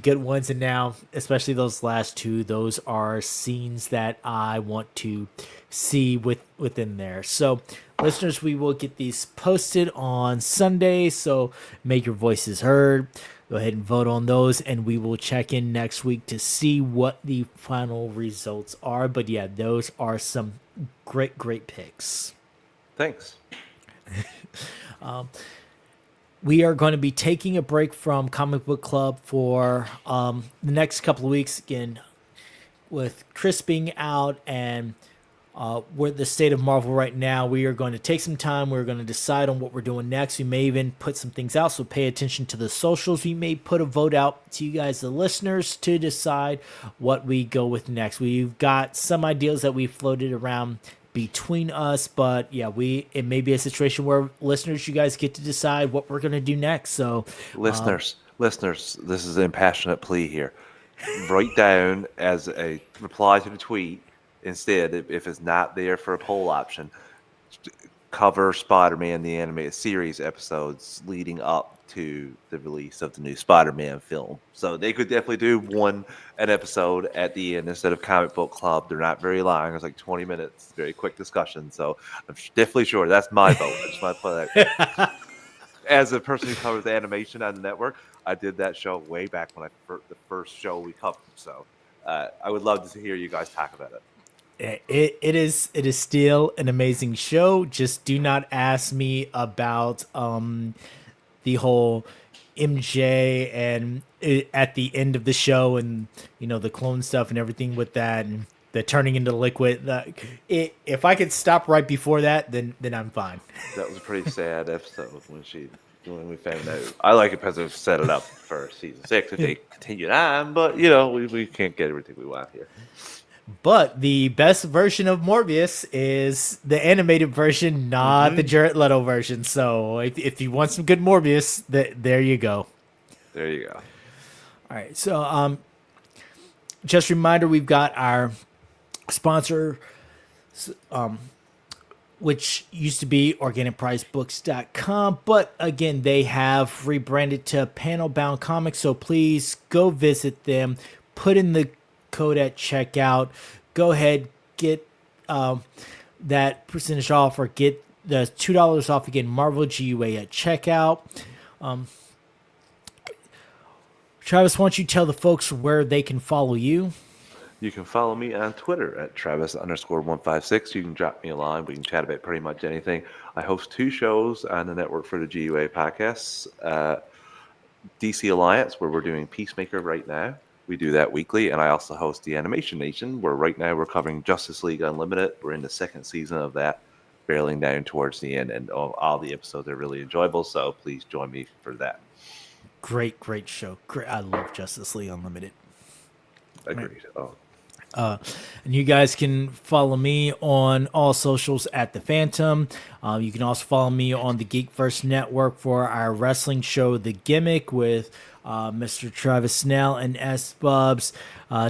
good ones, and now especially those last two, those are scenes that I want to see within there. So, listeners, we will get these posted on Sunday. So make your voices heard. Go ahead and vote on those, and we will check in next week to see what the final results are. But yeah, those are some great picks. Thanks. We are going to be taking a break from Comic Book Club for the next couple of weeks. Again, with Chris being out and we're the state of Marvel right now, we are going to take some time. We're going to decide on what we're doing next. We may even put some things out, so pay attention to the socials. We may put a vote out to you guys, the listeners, to decide what we go with next. We've got some ideas that we floated around between us, but yeah, it may be a situation where listeners, you guys get to decide what we're going to do next. So Listeners, this is an impassionate plea here. Write down as a reply to the tweet instead, if it's not there for a poll option, cover Spider-Man the animated series episodes leading up to the release of the new Spider-Man film. So they could definitely do an episode at the end instead of Comic Book Club. They're not very long. It's like 20 minutes, very quick discussion. So I'm definitely sure that's my vote. I just want to put that. As a person who covers animation on the network, I did that show way back when the first show we covered. So I would love to hear you guys talk about it. It is still an amazing show. Just do not ask me about the whole MJ and at the end of the show, and the clone stuff and everything with that, and the turning into liquid. If I could stop right before that, then I'm fine. That was a pretty sad episode when we found out. I like it because it set it up for season 6 if they continued on, but we can't get everything we want here. But the best version of Morbius is the animated version, not the Jared Leto version. So if you want some good Morbius, there you go. There you go. All right. So just a reminder, we've got our sponsor, which used to be organicpricebooks.com. But again, they have rebranded to Panel Bound Comics. So please go visit them. Put in the code at checkout. Go ahead, get that percentage off, or get the $2 off again. Marvel GUA at checkout. Travis, why don't you tell the folks where they can follow you? You can follow me on Twitter at Travis_156. You can drop me a line. We can chat about pretty much anything. I host 2 shows on the network for the GUA podcasts. DC Alliance, where we're doing Peacemaker right now. We do that weekly, and I also host the Animation Nation, where right now we're covering Justice League Unlimited. We're in the 2nd season of that, barreling down towards the end, and all the episodes are really enjoyable, so please join me for that. Great show. Great. I love Justice League Unlimited. Agreed. Oh. And you guys can follow me on all socials at The Phantom. You can also follow me on the Geekverse Network for our wrestling show, The Gimmick, with Mr. Travis Snell and S. Bubs,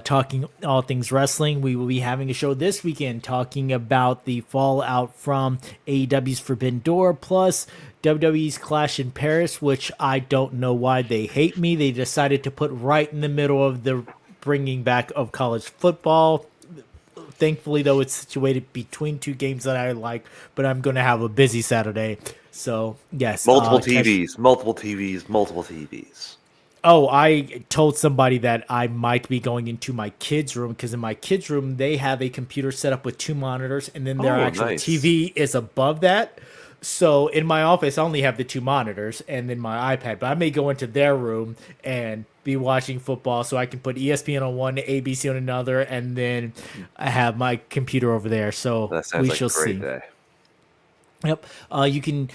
talking all things wrestling. We will be having a show this weekend talking about the fallout from AEW's Forbidden Door, plus WWE's Clash in Paris, which I don't know why they hate me. They decided to put right in the middle of the bringing back of college football. Thankfully, though, it's situated between 2 games that I like, but I'm going to have a busy Saturday. So, yes. Multiple TVs. Oh, I told somebody that I might be going into my kids' room, because in my kids' room, they have a computer set up with 2 monitors, and then their actual nice. TV is above that. So in my office, I only have the 2 monitors and then my iPad, but I may go into their room and be watching football, so I can put ESPN on one, ABC on another, and then I have my computer over there. So that sounds we shall a great see. Day. Yep. You can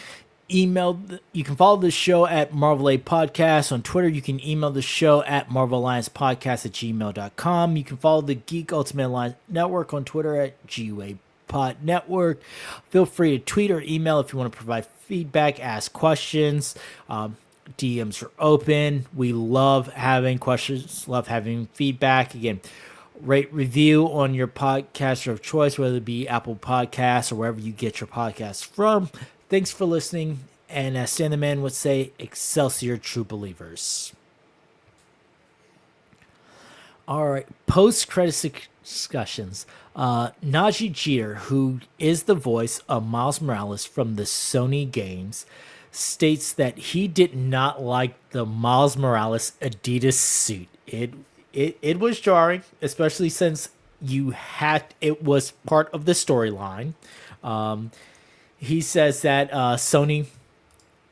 you can follow the show at Marvel A Podcast on Twitter. You can email the show at marvelalliancepodcast@gmail.com. You can follow the Geek Ultimate Alliance Network on Twitter at GUA Pod Network. Feel free to tweet or email if you want to provide feedback, ask questions. DMs are open. We love having questions, love having feedback. Again, rate, review on your podcaster of choice, whether it be Apple Podcasts or wherever you get your podcasts from. Thanks for listening. And as Stan the Man would say, Excelsior, true believers. All right, post-credit discussions. Najee Jeter, who is the voice of Miles Morales from the Sony games, states that he did not like the Miles Morales Adidas suit. It was jarring, especially since it was part of the storyline. He says that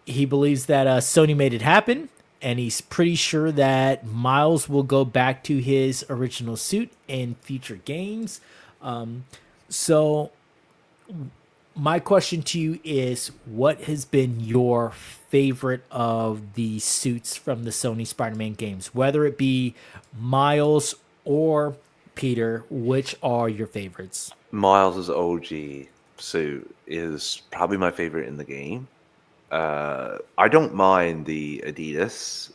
he believes that Sony made it happen, and he's pretty sure that Miles will go back to his original suit in future games. So, my question to you is, what has been your favorite of the suits from the Sony Spider-Man games? Whether it be Miles or Peter, which are your favorites? Miles's OG suit is probably my favorite in the game. I don't mind the Adidas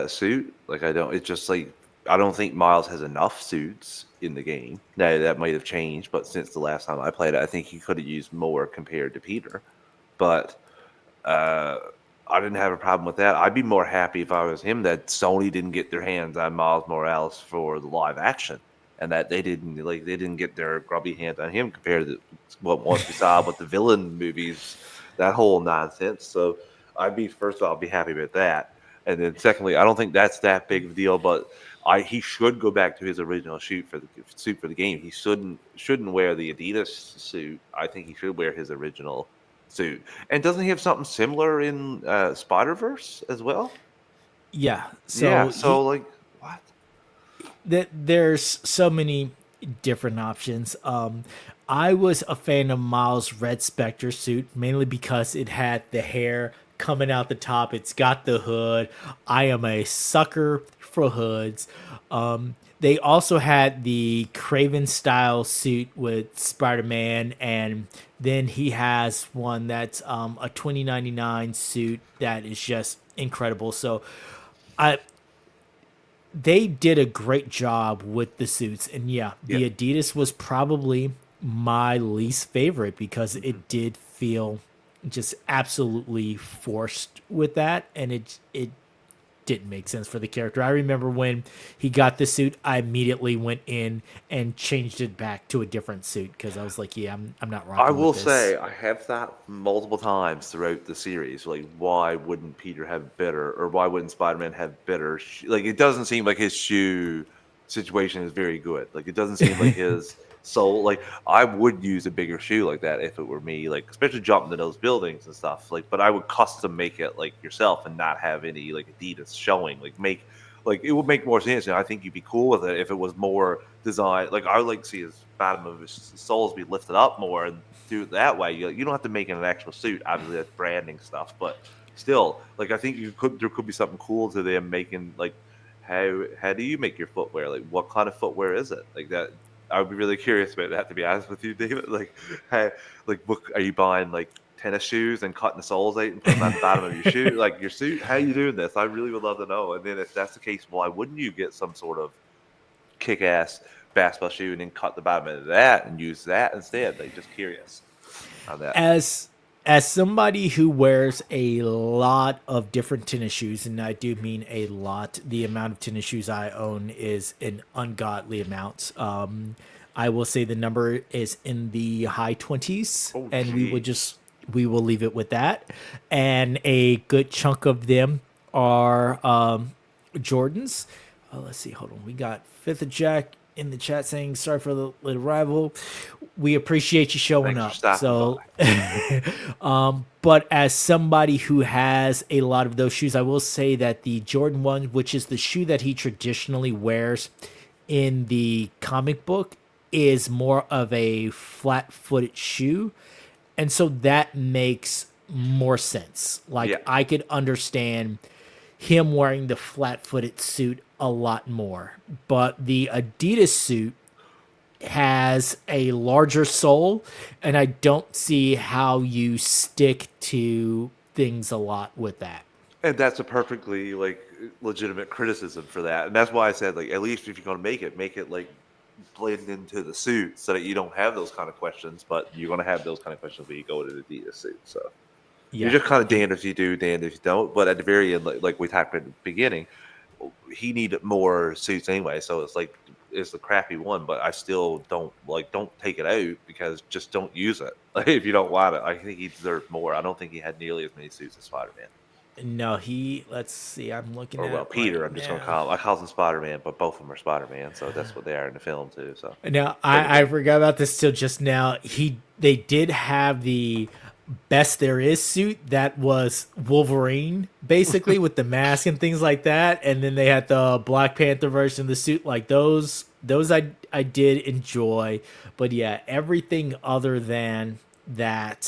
suit. Like I don't. It's just like I don't think Miles has enough suits in the game. Now that might have changed, but since the last time I played it, I think he could have used more compared to Peter. But uh, I didn't have a problem with that. I'd be more happy if I was him that Sony didn't get their hands on Miles Morales for the live action, and that they didn't get their grubby hands on him compared to what once we saw with the villain movies, that whole nonsense. So I'd be first of all, I'd be happy with that, and then secondly, I don't think that's that big of a deal, but. He should go back to his original suit for the game. He shouldn't wear the Adidas suit. I think he should wear his original suit. And doesn't he have something similar in Spider Verse as well? Yeah. Yeah. So So like, what? that there's so many different options. I was a fan of Miles' Red Spectre suit mainly because it had the hair coming out the top. It's got the hood. I am a sucker for hoods. They also had the Craven style suit with Spider Man, and then he has one that's a 2099 suit that is just incredible. So I they did a great job with the suits, and yeah, Yeah. the Adidas was probably my least favorite because Hmm. it did feel just absolutely forced with that, and it didn't make sense for the character. I remember when he got the suit, I immediately went in and changed it back to a different suit because I was like, yeah, I'm not I rocking with will this. say I have thought multiple times throughout the series, like why wouldn't Peter have better, or why wouldn't Spider-Man have better? Like it doesn't seem like his shoe situation is very good. Like it doesn't seem like his soul. Like I would use a bigger shoe like that if it were me. Like especially jumping to those buildings and stuff. Like, but I would custom make it like yourself and not have any like Adidas showing. Like it would make more sense. And I think you'd be cool with it if it was more designed. Like I would like to see his bottom of his soles be lifted up more and do it that way. You don't have to make it an actual suit. Obviously, that's branding stuff, but still, like I think there could be something cool to them making like how do you make your footwear? Like what kind of footwear is it? Like that. I would be really curious about that. To be honest with you, David, how, what are you buying? Like tennis shoes and cutting the soles out and putting them on the bottom of your shoe, like your suit. How are you doing this? I really would love to know. And then if that's the case, why wouldn't you get some sort of kick-ass basketball shoe and then cut the bottom of that and use that instead? Like just curious on that. as as somebody who wears a lot of different tennis shoes, and I do mean a lot, the amount of tennis shoes I own is an ungodly amount. I will say the number is in the high 20s, Oh, and jeez. we will leave it with that. And a good chunk of them are Jordans. Let's see, hold on. We got Fifth of Jack in the chat saying sorry for the late arrival. We appreciate you showing Thanks for up. stopping by. So, but as somebody who has a lot of those shoes, I will say that the Jordan 1, which is the shoe that he traditionally wears in the comic book, is more of a flat footed shoe. And so that makes more sense. Like, Yeah. I could understand him wearing the flat footed suit a lot more. But the Adidas suit has a larger sole, and I don't see how you stick to things a lot with that. And that's a perfectly like legitimate criticism for that. And that's why I said like at least if you're gonna make it like blend into the suit so that you don't have those kind of questions, but you're gonna have those kind of questions when you go to the Adidas suit. So You're Yeah. just kind of damned if you do, damned if you don't. But at the very end, like we talked about at the beginning, he needed more suits anyway. So it's like it's the crappy one, but I still don't take it out because just don't use it. Like if you don't want it, I think he deserved more. I don't think he had nearly as many suits as Spider Man. No, let's see, I'm looking Or at well, it right Peter. I'm just gonna now. call him. I call him Spider Man, but both of them are Spider Man, so that's what they are in the film too. So Now, I technically, forgot about this till just now. They did have the best there is suit that was Wolverine, basically with the mask and things like that. And then they had the Black Panther version of the suit, like those. Those I did enjoy, but yeah, everything other than that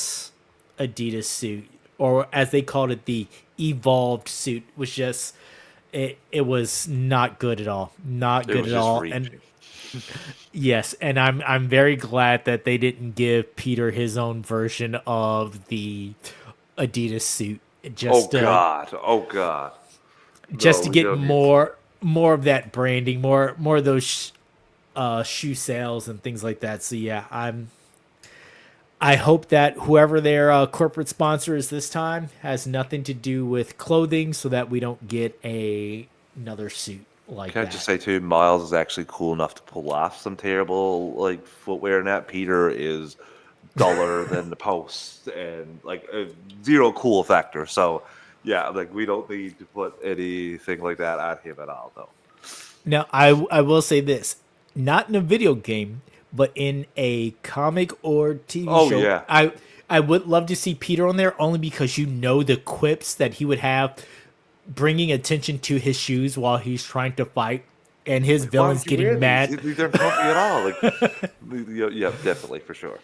Adidas suit, or as they called it, the evolved suit, was just it was not good at all. Not it good was at just all. And reaching. yes, and I'm very glad that they didn't give Peter his own version of the Adidas suit Oh just God! Oh God! just No, to we get don't need. more of that branding, more of those shoe sales and things like that. So yeah, I hope that whoever their corporate sponsor is this time has nothing to do with clothing, so that we don't get another suit like Can I just that. say too, Miles is actually cool enough to pull off some terrible like footwear, and that Peter is duller than the post and like zero cool factor. So yeah, like we don't need to put anything like that on him at all, though. Now, I will say this, not in a video game, but in a comic or TV Oh show, yeah, I would love to see Peter on there only because you know the quips that he would have, bringing attention to his shoes while he's trying to fight, and his like why villains would you getting wear these? mad These aren't comfy at all. Like, yeah, definitely for sure.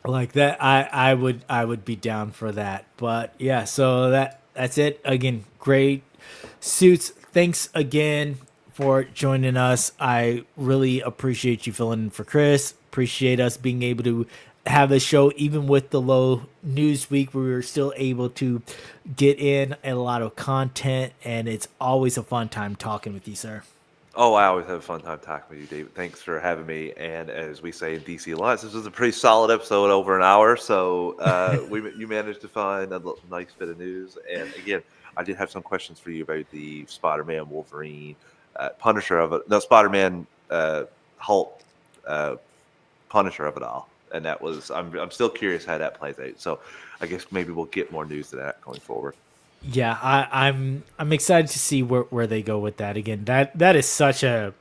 like that. I would be down for that. But yeah, so that's it. Again, great suits. Thanks again for joining us. I really appreciate you filling in for Chris. Appreciate us being able to have a show even with the low news week. We were still able to get in a lot of content, and it's always a fun time talking with you, sir. Oh, I always have a fun time talking with you, David. Thanks for having me. And as we say in DC Alliance, this was a pretty solid episode, over an hour. So you managed to find a nice bit of news. And again, I did have some questions for you about the Spider-Man, Wolverine, Punisher of it. No, Spider-Man, Hulk, uh, Punisher of it all. And that was I'm still curious how that plays out. So I guess maybe we'll get more news to that going forward. Yeah, I'm excited to see where they go with that. Again, that is such a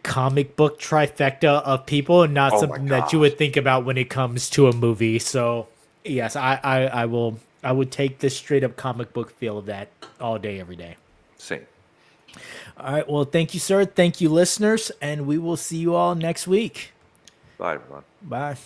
comic book trifecta of people, and not Oh my something that you gosh. would think about when it comes to a movie. So yes, I will, I would take the straight up comic book feel of that all day, every day. Same. All right, well, thank you, sir. Thank you, listeners, and we will see you all next week. Bye, everyone. Bye.